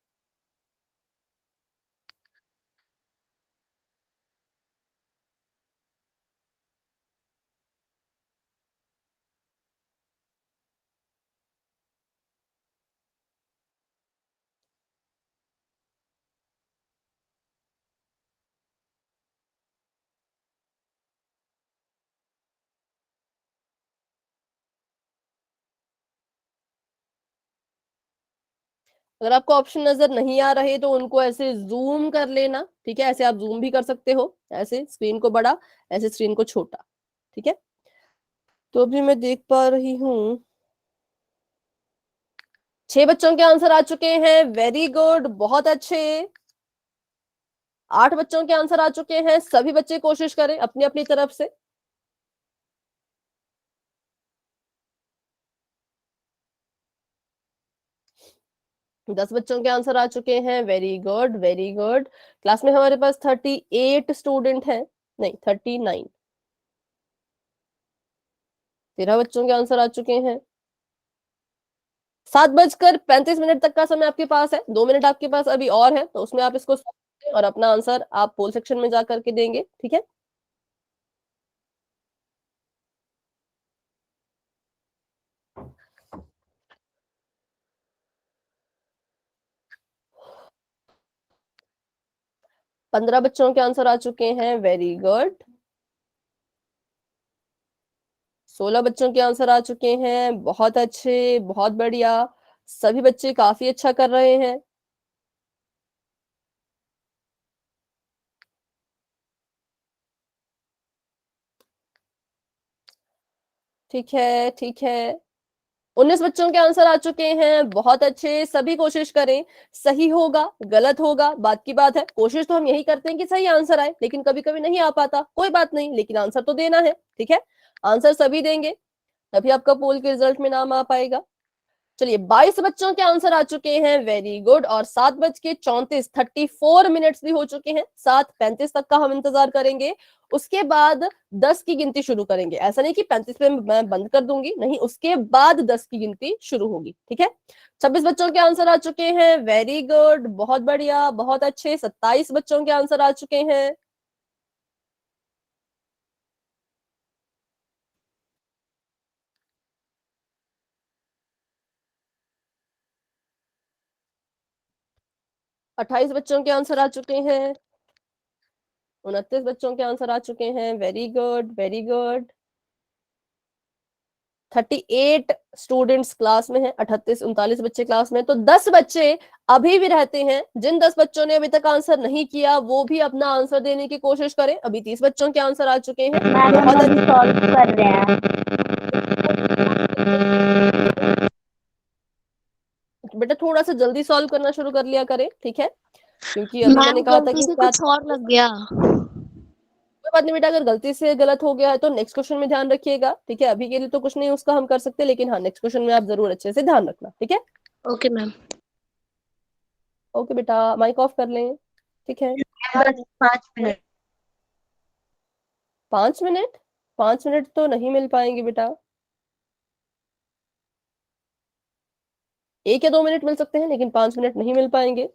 अगर आपको ऑप्शन नजर नहीं आ रहे तो उनको ऐसे जूम कर लेना। ठीक है, ऐसे आप जूम भी कर सकते हो, ऐसे स्क्रीन को बड़ा, ऐसे स्क्रीन को छोटा। ठीक है, तो अभी मैं देख पा रही हूं 6 बच्चों के आंसर आ चुके हैं। वेरी गुड, बहुत अच्छे। 8 बच्चों के आंसर आ चुके हैं, सभी बच्चे कोशिश करें अपनी अपनी तरफ से। दस बच्चों के आंसर आ चुके हैं, very good very good. Class में हमारे पास 38 स्टूडेंट हैं, नहीं 39। 13 बच्चों के आंसर आ चुके हैं। 7:35 तक का समय आपके पास है, 2 मिनट आपके पास अभी और है, तो उसमें आप इसको solve करें और अपना आंसर आप पोल सेक्शन में जा करके देंगे, ठीक है। पंद्रह बच्चों के आंसर आ चुके हैं, वेरी गुड। 16 बच्चों के आंसर आ चुके हैं, बहुत अच्छे, बहुत बढ़िया, सभी बच्चे काफी अच्छा कर रहे हैं। ठीक है ठीक है। 19 बच्चों के आंसर आ चुके हैं, बहुत अच्छे, सभी कोशिश करें। सही होगा गलत होगा बात की बात है, कोशिश तो हम यही करते हैं कि सही आंसर आए, लेकिन कभी कभी नहीं आ पाता, कोई बात नहीं, लेकिन आंसर तो देना है, ठीक है। आंसर सभी देंगे तभी आपका पोल के रिजल्ट में नाम आ पाएगा। चलिए 22 बच्चों के आंसर आ चुके हैं, वेरी गुड। और 7:34 34 मिनट्स भी हो चुके हैं, 7:35 तक का हम इंतजार करेंगे। उसके बाद 10 की गिनती शुरू करेंगे, ऐसा नहीं कि 35 पे मैं बंद कर दूंगी, नहीं, उसके बाद 10 की गिनती शुरू होगी, ठीक है। 26 बच्चों के आंसर आ चुके हैं, वेरी गुड, बहुत बढ़िया, बहुत अच्छे। 27 बच्चों के आंसर आ चुके हैं। अट्ठाईस बच्चों के आंसर आ चुके हैं। 29 बच्चों के आंसर आ चुके हैं, very good very good. 38 students class में हैं, 38 39 बच्चे क्लास में, तो 10 बच्चे अभी भी रहते हैं। जिन 10 बच्चों ने अभी तक आंसर नहीं किया वो भी अपना आंसर देने की कोशिश करें। अभी 30 बच्चों के आंसर आ चुके हैं, बहुत अच्छे सॉल्व कर रहे हैं। बेटा थोड़ा सा जल्दी सॉल्व करना शुरू कर लिया करें, ठीक है, क्योंकि अभी मैंने मैम कहा था गलती कि से सात। कुछ और लग गया। कोई बात नहीं बेटा, अगर गलती से गलत हो गया है तो नेक्स्ट क्वेश्चन में ध्यान रखिएगा, ठीक है। अभी के लिए तो कुछ नहीं उसका हम कर सकते, लेकिन हाँ नेक्स्ट क्वेश्चन में आप जरूर अच्छे से ध्यान रखना, ठीक है। Okay ma'am. ओके बेटा, माइक ऑफ कर लें, ठीक है। 5 मिनट। 5 मिनट? 5 मिनट तो नहीं मिल पाएंगे बेटा, 1 या 2 मिनट मिल सकते हैं, लेकिन 5 मिनट नहीं मिल पाएंगे।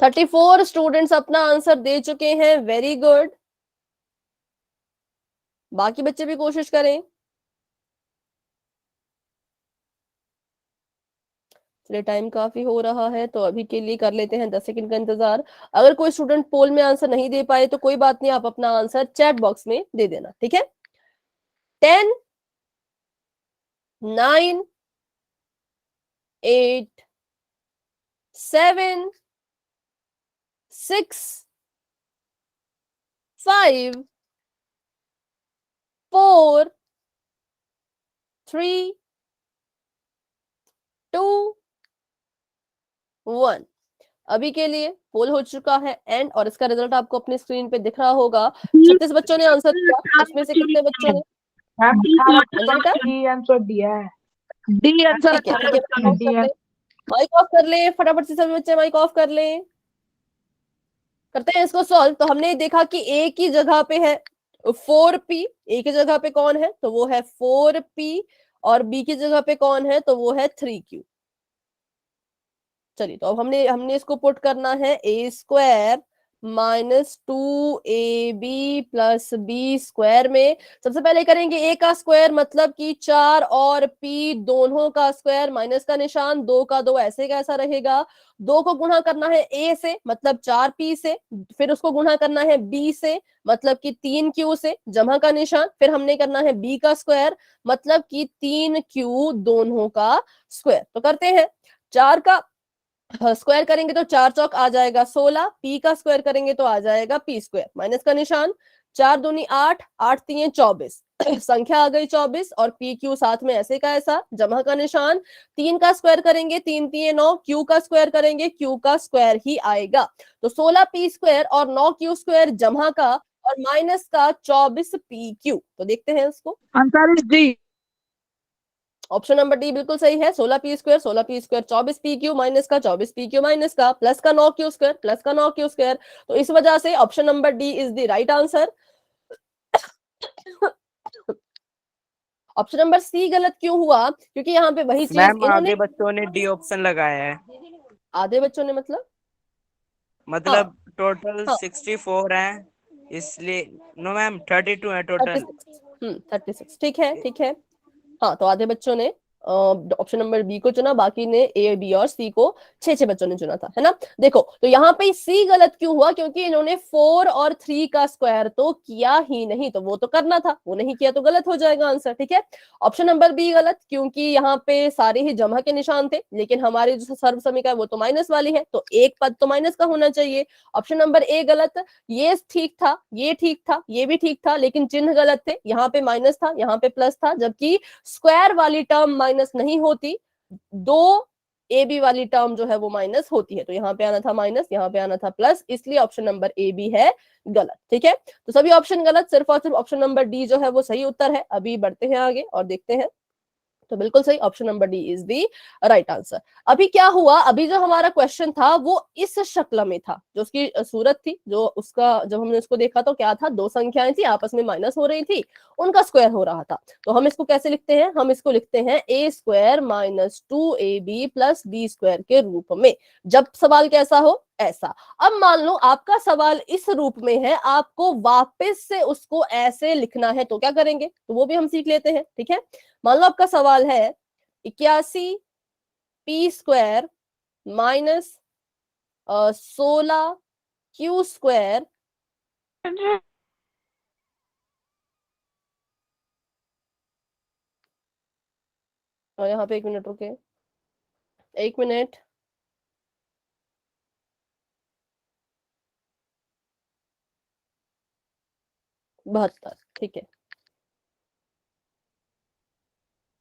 34 स्टूडेंट्स अपना आंसर दे चुके हैं, वेरी गुड। बाकी बच्चे भी कोशिश करें। चलिए टाइम काफी हो रहा है, तो अभी के लिए कर लेते हैं 10 सेकंड का इंतजार। अगर कोई स्टूडेंट पोल में आंसर नहीं दे पाए तो कोई बात नहीं, आप अपना आंसर चैट बॉक्स में दे देना, ठीक है। 10 9 8 7 6 5 4 3 2 1। अभी के लिए पोल हो चुका है एंड, और इसका रिजल्ट आपको अपनी स्क्रीन पे दिख रहा होगा। 36 बच्चों ने आंसर दिया, उसमें से कितने बच्चों ने? हाँ जी बेटा, डी आंसर दिया है, डी आंसर ठीक है ठीक है, माइक ऑफ कर ले फटाफट से, सभी बच्चे माइक ऑफ कर ले। करते हैं इसको सॉल्व। तो हमने देखा कि ए की जगह पे है 4p, ए की जगह पे कौन है तो वो है 4p, और बी की जगह पे कौन है तो वो है 3q। चलिए तो अब हमने इसको पुट करना है, a² minus 2ab plus b² में। सबसे पहले करेंगे a का स्क्वायर, मतलब कि 4 और p दोनों का स्क्वायर, माइनस का निशान, 2 का 2 ऐसे कैसा रहेगा। 2 को गुणा करना है a से, मतलब 4p से, फिर उसको गुणा करना है b से, मतलब कि 3q से, जमा का निशान, फिर हमने करना है b का स्क्वायर, मतलब कि 3q दोनों का स्क्वायर। तो करते हैं, 4 का स्क्वायर करेंगे तो 4 चौक आ जाएगा 16, पी का स्क्वायर करेंगे तो आ जाएगा p², माइनस का निशान, 4 दूनी 8, 8 3 24, संख्या आ गई 24 और पी क्यू साथ में ऐसे का ऐसा जमा का निशान। 3 का स्क्वायर करेंगे 3 3 9, क्यू का स्क्वायर करेंगे क्यू का स्क्वायर ही आएगा। तो 16 पी स्क्वायर और 9 क्यू स्क्वायर जमा का और माइनस का 24 पी क्यू। तो देखते हैं इसको। Answer is D. Option number D बिल्कुल सही है। 16 P square 24 P Q minus का 24 पी क्यू माइनस का प्लस का 9 क्यू स्क्वायर। तो इस वजह से option number D is the right answer. Option number C गलत क्यों हुआ? क्योंकि यहाँ पे वही चीज मैम इन्होंने, आधे बच्चों ने डी ऑप्शन लगाया है। आधे बच्चों ने मतलब टोटल हाँ। 64 है, इसलिए नो मैम 32 है टोटल। 36 ठीक है। हाँ, तो आधे बच्चों ने ऑप्शन नंबर बी को चुना, बाकी ने ए बी और सी को 6 बच्चों ने चुना था, है ना। देखो तो यहाँ पे सी गलत क्यों हुआ? क्योंकि इन्होंने 4 और 3 का स्क्वायर तो किया ही नहीं, तो वो तो करना था, वो नहीं किया तो गलत हो जाएगा आंसर। ठीक है, ऑप्शन नंबर बी गलत, क्योंकि यहाँ पे सारे ही जमा के निशान थे, लेकिन हमारी जो सर्व समीकरण वो तो माइनस वाली है, तो एक पद तो माइनस का होना चाहिए। ऑप्शन नंबर ए गलत, ये ठीक था, ये ठीक था, ये भी ठीक था, लेकिन चिन्ह गलत थे। यहाँ पे माइनस था, यहाँ पे प्लस था, जबकि स्क्वायर वाली टर्म माइनस नहीं होती, 2 ए बी वाली टर्म जो है वो माइनस होती है। तो यहाँ पे आना था माइनस, यहाँ पे आना था प्लस, इसलिए ऑप्शन नंबर ए बी है गलत। ठीक है, तो सभी ऑप्शन गलत, सिर्फ और सिर्फ ऑप्शन नंबर डी जो है वो सही उत्तर है। अभी बढ़ते हैं आगे और देखते हैं। तो बिल्कुल सही, option number D is the right answer. अभी क्या हुआ, अभी जो हमारा क्वेश्चन था वो इस शक्ल में था, जो उसकी सूरत थी, जो उसका जब हमने उसको देखा तो क्या था, 2 संख्याएं थी आपस में माइनस हो रही थी, उनका स्क्वायर हो रहा था। तो हम इसको कैसे लिखते हैं? हम इसको लिखते हैं a square minus 2ab plus B square के रूप में, जब सवाल कैसा हो ऐसा। अब मान लो आपका सवाल इस रूप में है, आपको वापस से उसको ऐसे लिखना है, तो क्या करेंगे? तो वो भी हम सीख लेते हैं। ठीक है, मान लो आपका सवाल है 81 P square minus 16 Q square और यहाँ पे 1 मिनट रुके, 1 मिनट। बहत्तर, ठीक है।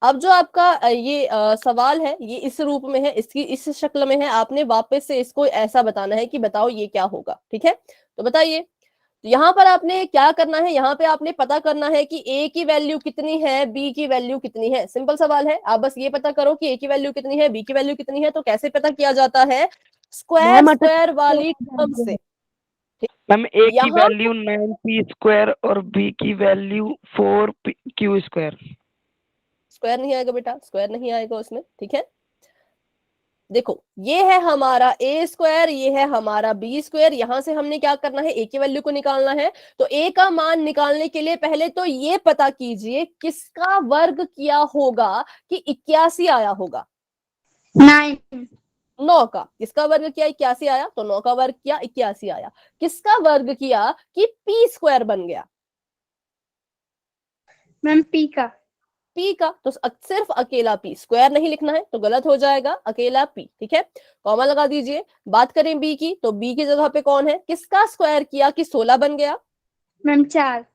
अब जो आपका ये सवाल है, ये इस रूप में है, इसकी इस शक्ल में है, आपने वापस से इसको ऐसा बताना है कि बताओ ये क्या होगा। ठीक है, तो बताइए। तो यहाँ पर आपने क्या करना है, यहाँ पे आपने पता करना है कि a की वैल्यू कितनी है, b की वैल्यू कितनी है। सिंपल सवाल है, आप बस ये पता करो कि a की वैल्यू कितनी है, b की वैल्यू कितनी है। तो कैसे पता किया जाता है? स्क्वायर वाली टर्म से। मैम ए की यहाँ वैल्यू 9p स्क्वायर और बी की वैल्यू 4q स्क्वायर। स्क्वायर नहीं आएगा बेटा, स्क्वायर नहीं आएगा उसमें। ठीक है, देखो ये है हमारा ए स्क्वायर, ये है हमारा बी स्क्वायर। यहां से हमने क्या करना है? ए की वैल्यू को निकालना है। तो ए का मान निकालने के लिए पहले तो ये पता कीजिए किसका वर्ग किया होगा कि 81 आया होगा। 9 का किसका वर्ग किया? 81 आया, तो 9 का वर्ग किया 81 आया। किसका वर्ग किया कि पी स्क्वायर बन गया? मैम पी का। पी का, तो सिर्फ अकेला पी, स्क्वायर नहीं लिखना है तो गलत हो जाएगा, अकेला पी। ठीक है, कॉमा लगा दीजिए। बात करें बी की, तो बी की जगह पे कौन है? किसका स्क्वायर किया कि 16 बन गया? मैम 4।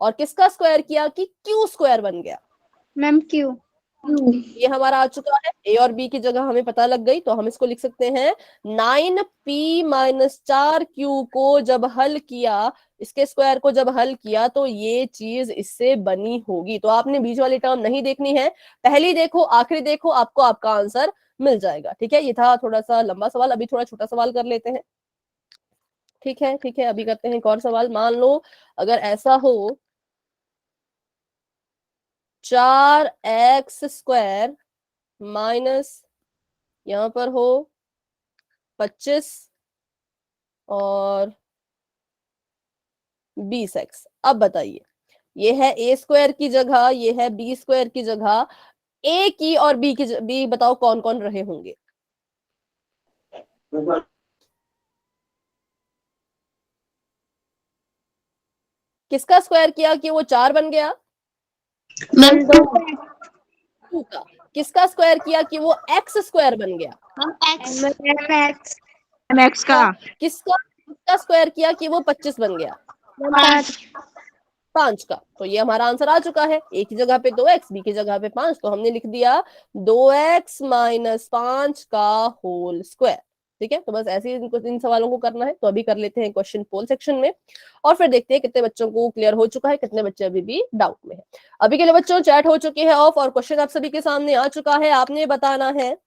और किसका स्क्वायर किया कि क्यू स्क्वायर बन गया? Ma'am Q. ये हमारा आ चुका है। ए और बी की जगह हमें पता लग गई, तो हम इसको लिख सकते हैं 9p माइनस 4q को जब हल किया, इसके स्क्वायर को जब हल किया तो ये चीज इससे बनी होगी। तो आपने बीच वाली टर्म नहीं देखनी है, पहली देखो आखिरी देखो, आपको आपका आंसर मिल जाएगा। ठीक है, ये था थोड़ा सा लंबा सवाल, अभी थोड़ा छोटा सवाल कर लेते हैं। ठीक है, अभी करते हैं एक और सवाल। मान लो अगर ऐसा हो 4x स्क्वायर माइनस यहां पर हो 25 और 20x। अब बताइए, ये है ए स्क्वायर की जगह, ये है बी स्क्वायर की जगह, ए की और बी की बी बताओ कौन कौन रहे होंगे? किसका स्क्वायर किया कि वो 4 बन गया? मैम 2 का। किसका स्क्वायर किया कि वो x स्क्वायर बन गया? एक्स। एक्स का। किसका स्क्वायर किया कि वो 25 बन गया? पाँच 5 का। तो ये हमारा आंसर आ चुका है। ए की जगह पे 2x, बी की जगह पे 5, तो हमने लिख दिया 2x माइनस 5 का होल स्क्वायर। ठीक है, तो बस ऐसे ही इन सवालों को करना है। तो अभी कर लेते हैं क्वेश्चन पोल सेक्शन में और फिर देखते हैं कितने बच्चों को क्लियर हो चुका है, कितने बच्चे अभी भी डाउट में है। अभी के लिए बच्चों चैट हो चुकी है ऑफ और क्वेश्चन आप सभी के सामने आ चुका है। आपने बताना है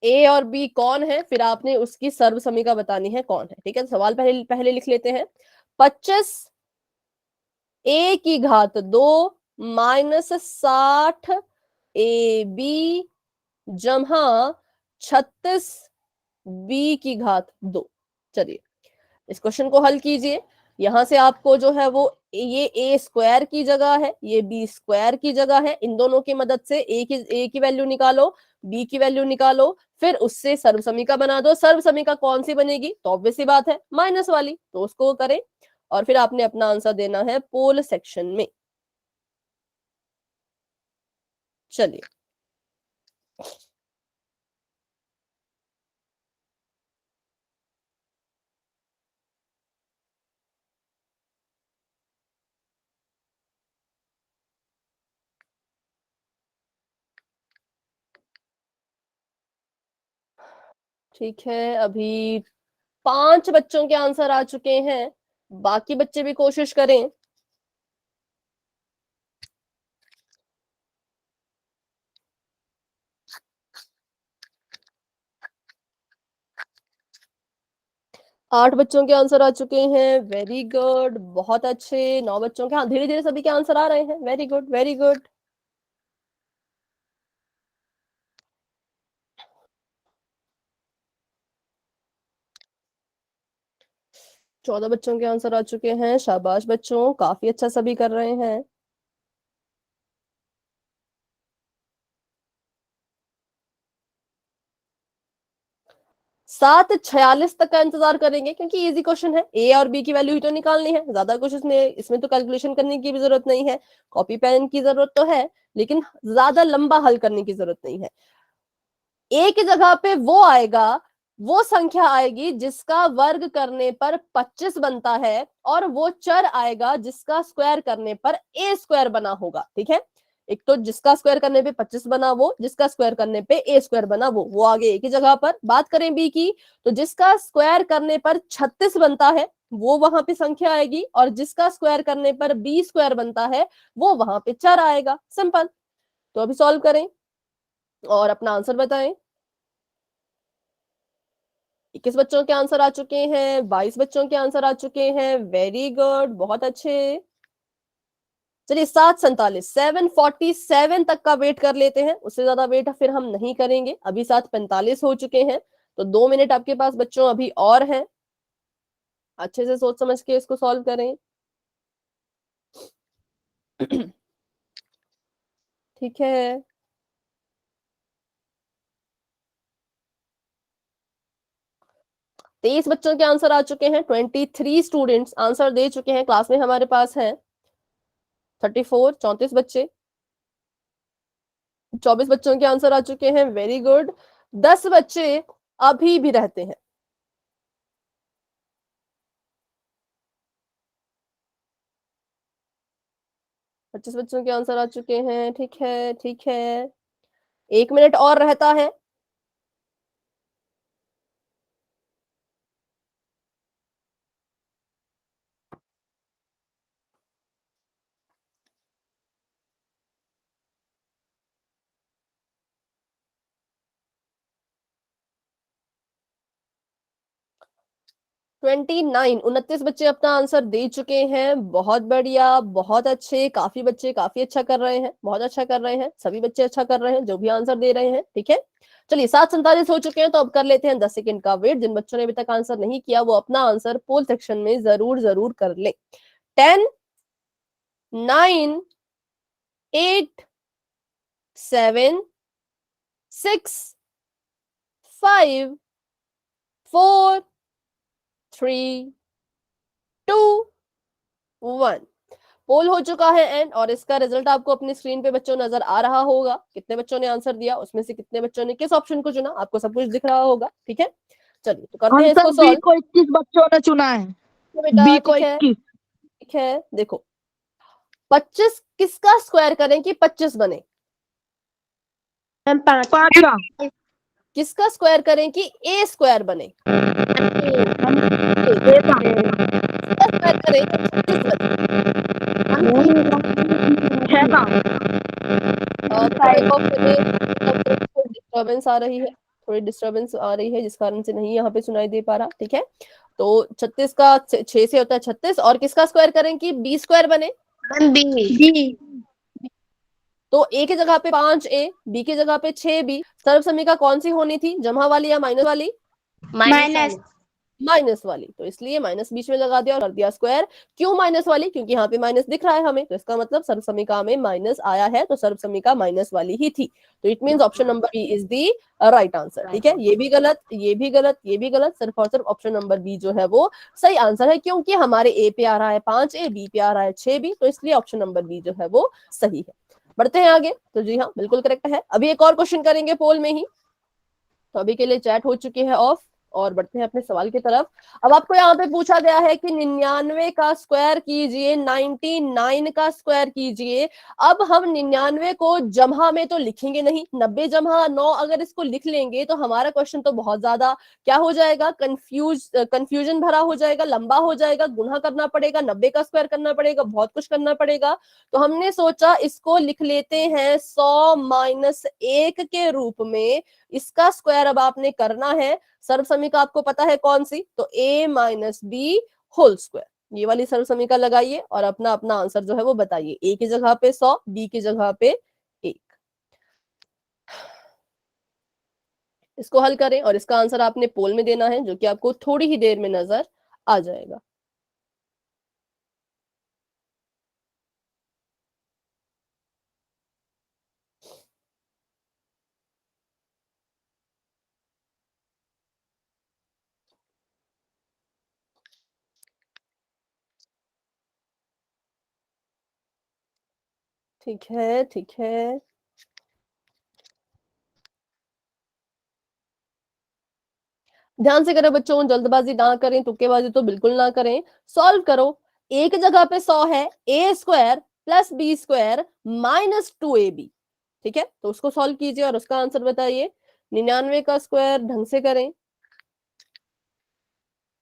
ए और बी कौन है, फिर आपने उसकी सर्वसमीका बतानी है कौन है। ठीक है, सवाल पहले पहले लिख लेते हैं। 25 ए की घात 2 माइनस 60 ए बी जमा 36 बी की घात 2। चलिए इस क्वेश्चन को हल कीजिए। यहां से आपको जो है वो ये ए स्क्वायर की जगह है, ये बी स्क्वायर की जगह है। इन दोनों की मदद से ए की वैल्यू निकालो, बी की वैल्यू निकालो, फिर उससे सर्वसमीका बना दो। सर्वसमीका कौन सी बनेगी? तो ऑब्वियस सी बात है माइनस वाली, तो उसको करें और फिर आपने अपना आंसर देना है पोल सेक्शन में। चलिए ठीक है, अभी 5 बच्चों के आंसर आ चुके हैं, बाकी बच्चे भी कोशिश करें। आठ बच्चों के आंसर आ चुके हैं, वेरी गुड, बहुत अच्छे। 9 बच्चों के, हाँ धीरे धीरे सभी के आंसर आ रहे हैं, वेरी गुड वेरी गुड। चौदह बच्चों के आंसर आ चुके हैं, शाबाश बच्चों, काफी अच्छा सभी कर रहे हैं। 7:46 तक का इंतजार करेंगे क्योंकि इजी क्वेश्चन है। ए और बी की वैल्यू ही तो निकालनी है, ज्यादा कुछ इसमें तो कैलकुलेशन करने की भी जरूरत नहीं है। कॉपी पेन की जरूरत तो है लेकिन ज्यादा लंबा हल करने की जरूरत नहीं है। ए की जगह पे वो आएगा, वो संख्या आएगी जिसका वर्ग करने पर 25 बनता है, और वो चर आएगा जिसका स्क्वायर करने पर ए स्क्वायर बना होगा। ठीक है, एक तो जिसका स्क्वायर करने पे 25 बना वो, जिसका स्क्वायर करने पे ए स्क्वायर बना वो आगे ए की जगह पर। बात करें बी की, तो जिसका स्क्वायर करने पर 36 बनता है वो वहां पे संख्या आएगी, और जिसका स्क्वायर करने पर बी स्क्वायर बनता है वो वहां पे चर आएगा। सिंपल। तो अभी सॉल्व करें और अपना आंसर बताएं। 21 बच्चों के आंसर आ चुके हैं, 22 बच्चों के आंसर आ चुके हैं, वेरी गुड, बहुत अच्छे। चलिए 7:47, 7:47 तक का वेट कर लेते हैं, उससे ज्यादा वेट फिर हम नहीं करेंगे। अभी 7:45 हो चुके हैं, तो 2 मिनट आपके पास बच्चों अभी और हैं। अच्छे से सोच समझ के इसको सॉल्व करें। ठीक है, तेईस बच्चों के आंसर आ चुके हैं, 23 स्टूडेंट्स आंसर दे चुके हैं, क्लास में हमारे पास है 34, 34 बच्चे। 24 बच्चों के आंसर आ चुके हैं, वेरी गुड। 10 बच्चे अभी भी रहते हैं। 25 बच्चों के आंसर आ चुके हैं, ठीक है ठीक है, 1 मिनट और रहता है। ट्वेंटी 29 बच्चे अपना आंसर दे चुके हैं, बहुत बढ़िया, बहुत अच्छे। काफी बच्चे काफी अच्छा कर रहे हैं, बहुत अच्छा कर रहे हैं, सभी बच्चे अच्छा कर रहे हैं जो भी आंसर दे रहे हैं। ठीक है, चलिए 7:47 हो चुके हैं, तो अब कर लेते हैं 10 सेकंड का वेट। जिन बच्चों ने अभी तक आंसर नहीं किया वो अपना आंसर पोल सेक्शन में जरूर जरूर कर ले। 10, 9, 8, 7, 6, 5, 4, 3, 2, 1। पोल हो चुका है एंड, और इसका रिजल्ट आपको अपनी स्क्रीन पे बच्चों नजर आ रहा होगा। कितने बच्चों ने आंसर दिया, उसमें से कितने बच्चों ने किस ऑप्शन को चुना, आपको सब कुछ दिख रहा होगा। ठीक है, चलिए तो करते हैं इसको आंसर बी सॉल्व। को 21 बच्चों ने चुना है। देखो बेटा, बी को ठीक है, 21। ठीक है, देखो 25 किसका स्क्वायर करें कि 25 बने? मैम 5 5 का। किसका स्क्वायर करें कि ए स्क्वायर बने? ए का। किसका स्क्वायर करें तो 36 बने? 6 का। बेटा देखो, थोड़ी डिस्टर्बेंस आ रही है, थोड़ी डिस्टर्बेंस आ रही है, जिस कारण से नहीं यहाँ पे सुनाई दे पा रहा, ठीक है। तो 36 का 6 से होता है 36, और किसका स्क्वायर करें कि बी स्क्वायर बने? मैम बी बी तो ए की जगह पे 5a, बी की जगह पे 6b। सर्व समीका कौन सी होनी थी, जमा वाली या माइनस वाली? माइनस माइनस वाली, तो इसलिए माइनस बीच में लगा दिया और कर दिया स्क्वायर। क्यों माइनस वाली? क्योंकि यहाँ पे माइनस दिख रहा है हमें, तो इसका मतलब सर्व समीका में माइनस आया है, तो सर्व समीका माइनस वाली ही थी। तो it means option number B is the right answer, ठीक है। ये भी गलत, ये भी गलत, ये भी गलत, सिर्फ और सिर्फ ऑप्शन नंबर बी जो है वो सही आंसर है, क्योंकि हमारे ए पे आ रहा है 5a, बी पे आ रहा है 6b, तो इसलिए ऑप्शन नंबर बी जो है वो सही है। बढ़ते हैं आगे, तो जी हाँ बिल्कुल करेक्ट है। अभी एक और क्वेश्चन करेंगे पोल में ही, तो अभी के लिए चैट हो चुकी है ऑफ, और बढ़ते हैं अपने सवाल की तरफ। अब आपको यहाँ पे पूछा गया है कि 99 का स्क्वायर कीजिए, 99 का स्क्वायर कीजिए। अब हम 99 को जमहा में तो लिखेंगे नहीं, 90 जमहा 9 अगर इसको लिख लेंगे तो हमारा क्वेश्चन तो बहुत ज्यादा क्या हो जाएगा, कंफ्यूजन भरा हो जाएगा, लंबा हो जाएगा, गुणा करना पड़ेगा, 90 का स्क्वायर करना पड़ेगा, बहुत कुछ करना पड़ेगा। तो हमने सोचा इसको लिख लेते हैं 100 माइनस 1 के रूप में। इसका स्क्वायर अब आपने करना है। सर्व समीका आपको पता है कौन सी, तो a minus B whole square, ये वाली सर्व समीका लगाइए और अपना अपना आंसर जो है वो बताइए। a की जगह पे 100, b की जगह पे 1। इसको हल करें और इसका आंसर आपने पोल में देना है, जो कि आपको थोड़ी ही देर में नजर आ जाएगा। ठीक है, ठीक है, ध्यान से करें बच्चों, जल्दबाजी ना करें, तुक्केबाजी तो बिल्कुल ना करें। सॉल्व करो। a की जगह पे 100 है, a square plus B square minus 2ab, ठीक है। तो उसको सॉल्व कीजिए और उसका आंसर बताइए। 99 का स्क्वायर ढंग से करें,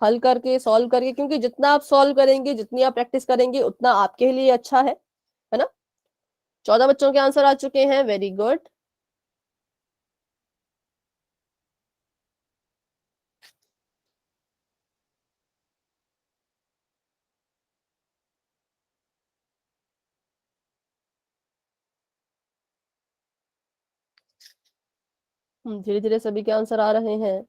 हल करके, सॉल्व करके, क्योंकि जितना आप सॉल्व करेंगे, जितनी आप प्रैक्टिस करेंगे, उतना आपके लिए अच्छा है ना। 14 बच्चों के आंसर आ चुके हैं, वेरी गुड। धीरे धीरे सभी के आंसर आ रहे हैं।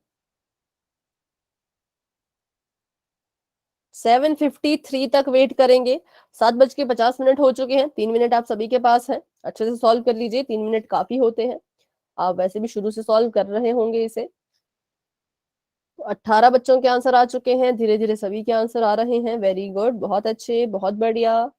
7:53 तक वेट करेंगे। 7:50 हो चुके हैं, 3 मिनट आप सभी के पास है, अच्छे से सॉल्व कर लीजिए, 3 मिनट काफी होते हैं। आप वैसे भी शुरू से सॉल्व कर रहे होंगे इसे। 18 बच्चों के आंसर आ चुके हैं, धीरे धीरे सभी के आंसर आ रहे हैं, वेरी गुड, बहुत अच्छे, बहुत बढ़िया।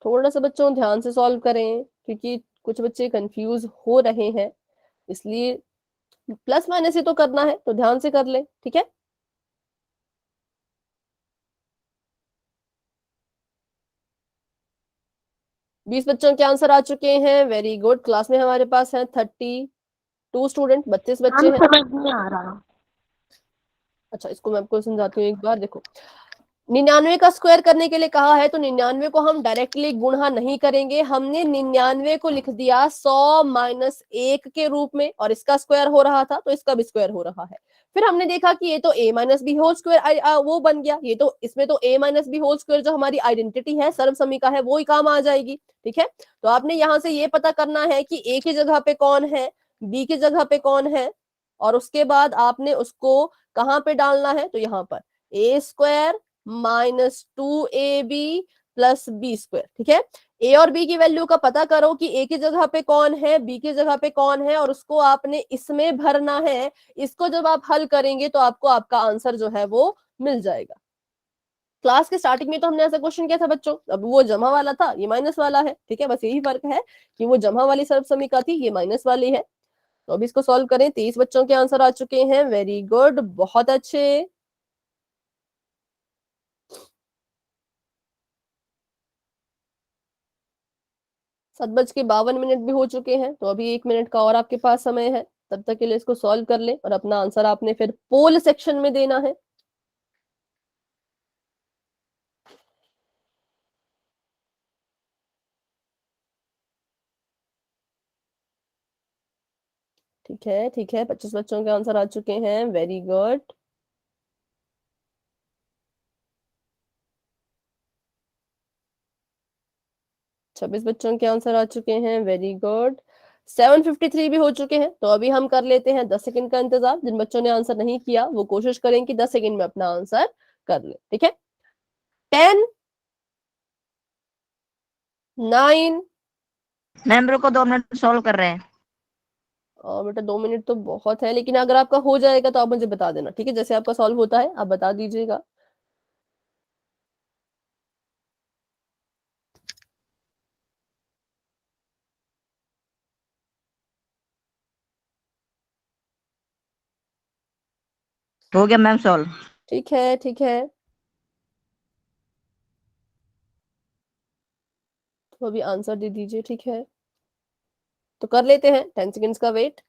थोड़ा सा बच्चों ध्यान से सॉल्व करें, क्योंकि कुछ बच्चे कंफ्यूज हो रहे हैं, इसलिए प्लस माइनस ही तो करना है, तो ध्यान से कर ले, ठीक है। बीस बच्चों के आंसर आ चुके हैं, वेरी गुड। क्लास में हमारे पास है 32 स्टूडेंट, 32 बच्चे हैं। समझ नहीं आ रहा। अच्छा, इसको मैं आपको समझाती हूँ एक बार, देखो 99 का स्क्वायर करने के लिए कहा है, तो 99 को हम डायरेक्टली गुणा नहीं करेंगे, हमने 99 को लिख दिया 100 माइनस 1 के रूप में, और इसका स्क्वायर हो रहा था तो इसका भी स्क्वायर हो रहा है। फिर हमने देखा कि ये तो a minus B whole square वो बन गया, ये तो इसमें तो a minus B whole square जो हमारी आइडेंटिटी है, सर्व समीका है, वो ही काम आ जाएगी, ठीक है। तो आपने यहाँ से ये पता करना है कि a की जगह पे कौन है, b की जगह पे कौन है, और उसके बाद आपने उसको कहाँ पे डालना है, तो यहाँ पर a square minus 2ab plus B square, ठीक है। ए और बी की वैल्यू का पता करो कि ए की जगह पे कौन है, बी की जगह पे कौन है, और उसको आपने इसमें भरना है। इसको जब आप हल करेंगे तो आपको आपका आंसर जो है वो मिल जाएगा। क्लास के स्टार्टिंग में तो हमने ऐसा क्वेश्चन किया था बच्चों, अब वो जमा वाला था, ये माइनस वाला है, ठीक है, बस यही फर्क है कि वो जमा वाली सर्व समीका थी, ये माइनस वाली है। तो अभी इसको सॉल्व करें। 23 बच्चों के आंसर आ चुके हैं, वेरी गुड, बहुत अच्छे। सात बज के 52 भी हो चुके हैं, तो अभी 1 मिनट का और आपके पास समय है, तब तक के लिए इसको सॉल्व कर ले और अपना आंसर आपने फिर पोल सेक्शन में देना है। ठीक है, ठीक है, 25 बच्चों के आंसर आ चुके हैं, वेरी गुड। छब्बीस बच्चों के आंसर आ चुके हैं, वेरी गुड। 753 भी हो चुके हैं, तो अभी हम कर लेते हैं 10 सेकंड का इंतजार। जिन बच्चों ने आंसर नहीं किया वो कोशिश करें कि 10 सेकंड में अपना आंसर कर ले, ठीक है। 10 9 मैम रुको 2 मिनट सॉल्व कर रहे हैं। और बेटा 2 मिनट तो बहुत है, लेकिन अगर आपका हो जाएगा तो आप मुझे बता देना, ठीक है, जैसे आपका सॉल्व होता है आप बता दीजिएगा। हो गया मैम सॉल्व। ठीक है, ठीक है, तो अभी आंसर दे दीजिए, ठीक है। तो कर लेते हैं 10 सेकंड्स का वेट।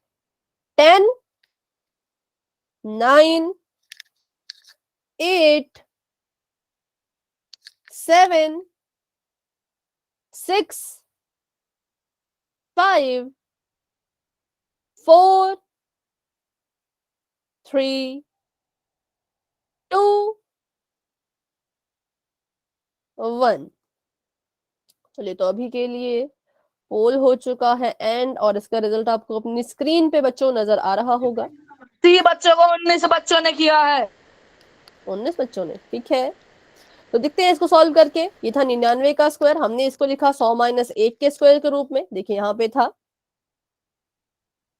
10 9 8 7 6 5 4 3 2 1। चलिए, तो अभी के लिए पोल हो चुका है एंड, और इसका रिजल्ट आपको अपनी स्क्रीन पे बच्चों नजर आ रहा होगा। 30 बच्चों को 19 बच्चों ने किया है। 19 बच्चों ने, ठीक है। तो देखते हैं इसको सॉल्व करके। ये था 99 का स्क्वायर, हमने इसको लिखा 100 माइनस 1 के स्क्वायर के रूप में। देखिए यहाँ पे था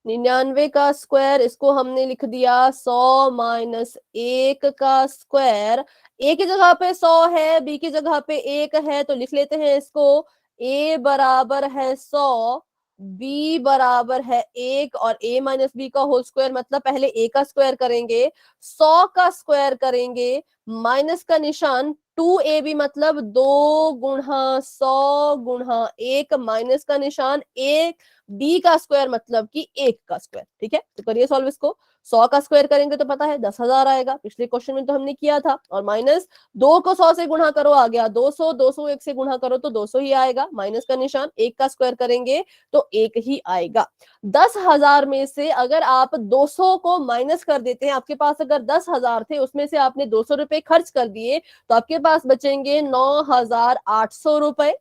99 का स्क्वायर, इसको हमने लिख दिया 100 माइनस 1 का स्क्वायर। ए की जगह पे 100 है, बी की जगह पे 1 है, तो लिख लेते हैं इसको। ए बराबर है 100, बी बराबर है 1, और ए माइनस बी का होल स्क्वायर मतलब पहले ए का स्क्वायर करेंगे, 100 का स्क्वायर करेंगे, माइनस का निशान, 2ab मतलब 2 गुणा 100 गुणा 1, माइनस का निशान 1, बी का स्क्वायर मतलब कि 1 का स्क्वायर, ठीक है। तो करिए सॉल्व इसको। 100 का स्क्वायर करेंगे तो पता है 10,000 आएगा, पिछले क्वेश्चन में तो हमने किया था, और माइनस 2 को 100 से गुणा करो आ गया 200, 200 1 से गुणा करो तो 200 ही आएगा, माइनस का निशान, 1 का स्क्वायर करेंगे तो 1 ही आएगा। 10,000 में से अगर आप 200 को माइनस कर देते हैं, आपके पास अगर 10,000 थे, उसमें से आपने 200 रुपए खर्च कर दिए, तो आपके पास बचेंगे 9,800 रुपए,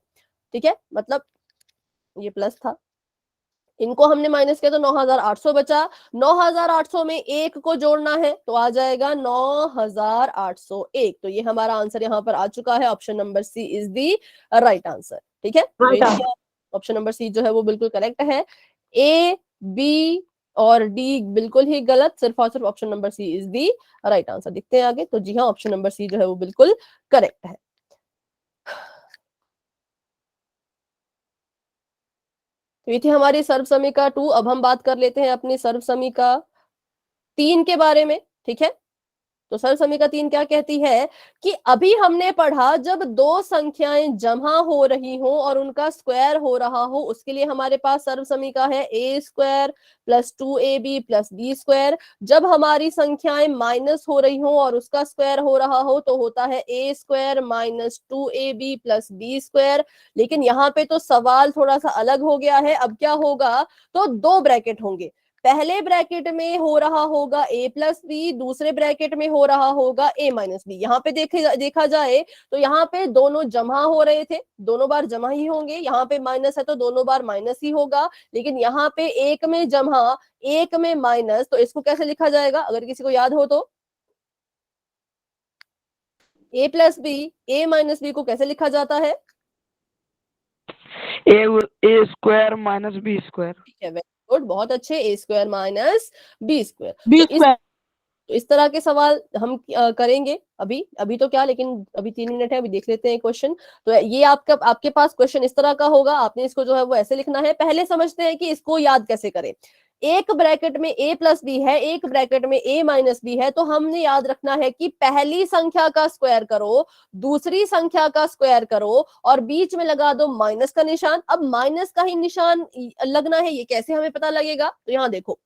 ठीक है। मतलब ये प्लस था, इनको हमने माइनस किया तो 9,800 बचा। 9,800 में 1 को जोड़ना है तो आ जाएगा 9,801। तो ये हमारा आंसर यहाँ पर आ चुका है। Option number C is the right answer, ठीक है। ऑप्शन नंबर सी जो है वो बिल्कुल करेक्ट है। ए, बी और डी बिल्कुल ही गलत, सिर्फ और सिर्फ option number C is the right answer. देखते हैं आगे। तो जी हाँ, ऑप्शन नंबर सी जो है वो बिल्कुल करेक्ट है। तो ये थी हमारी सर्व समीका 2। अब हम बात कर लेते हैं अपनी सर्व समीका 3 के बारे में, ठीक है। तो सर्व समीका 3 क्या कहती है कि अभी हमने पढ़ा जब दो संख्याएं जमा हो रही हो और उनका स्क्वायर हो रहा हो, उसके लिए हमारे पास सर्व समीका है a square plus 2ab plus B square. जब हमारी संख्याएं माइनस हो रही हो और उसका स्क्वायर हो रहा हो तो होता है a square minus 2ab plus B square. लेकिन यहाँ पे तो सवाल थोड़ा सा अलग हो गया है। अब क्या होगा, तो 2 ब्रैकेट होंगे। पहले ब्रैकेट में हो रहा होगा a प्लस बी, दूसरे ब्रैकेट में हो रहा होगा a माइनस बी। यहाँ पे देखा जाए तो यहाँ पे दोनों जमा हो रहे थे, दोनों बार जमा ही होंगे। यहाँ पे माइनस है तो दोनों बार माइनस ही होगा। लेकिन यहाँ पे एक में जमा, एक में माइनस, तो इसको कैसे लिखा जाएगा अगर किसी को याद हो तो? a plus b, a minus b को कैसे लिखा जाता है? A square minus b square. ठीक है, वेरी गुड, बहुत अच्छे। A square minus b square. B square. तो इस तरह के सवाल हम करेंगे अभी तो क्या, लेकिन अभी 3 मिनट है, अभी देख लेते हैं क्वेश्चन। तो ये आपके पास क्वेश्चन इस तरह का होगा, आपने इसको जो है वो ऐसे लिखना है। पहले समझते हैं कि इसको याद कैसे करें। एक ब्रैकेट में a प्लस बी है, एक ब्रैकेट में a माइनस बी है, तो हमने याद रखना है कि पहली संख्या का स्क्वायर करो, दूसरी संख्या का स्क्वायर करो और बीच में लगा दो माइनस का निशान। अब माइनस का ही निशान लगना है, ये कैसे हमें पता लगेगा? तो यहाँ देखो,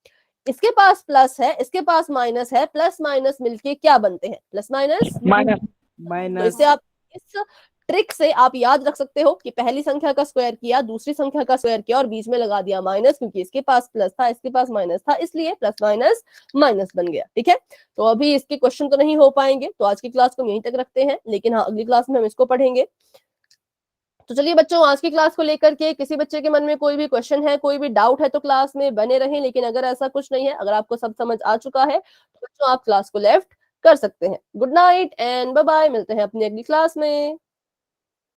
इसके पास प्लस है, इसके पास माइनस है, प्लस माइनस मिलके क्या बनते हैं? Plus minus minus. तो इससे आप इस ट्रिक से आप याद रख सकते हो कि पहली संख्या का स्क्वायर किया, दूसरी संख्या का स्क्वायर किया और बीच में लगा दिया माइनस, क्योंकि इसके पास प्लस था, इसके पास माइनस था, इसलिए प्लस माइनस माइनस बन गया। ठीक है, तो अभी इसके क्वेश्चन तो नहीं हो पाएंगे, तो आज की क्लास को यहीं तक रखते हैं, लेकिन हाँ अगली क्लास में हम इसको पढ़ेंगे। तो चलिए बच्चों, आज की क्लास को लेकर के किसी बच्चे के मन में कोई भी क्वेश्चन है, कोई भी डाउट है तो क्लास में बने रहें, लेकिन अगर ऐसा कुछ नहीं है, अगर आपको सब समझ आ चुका है तो बच्चों आप क्लास को लेफ्ट कर सकते हैं। Good night and bye bye, मिलते हैं अपनी अगली क्लास में।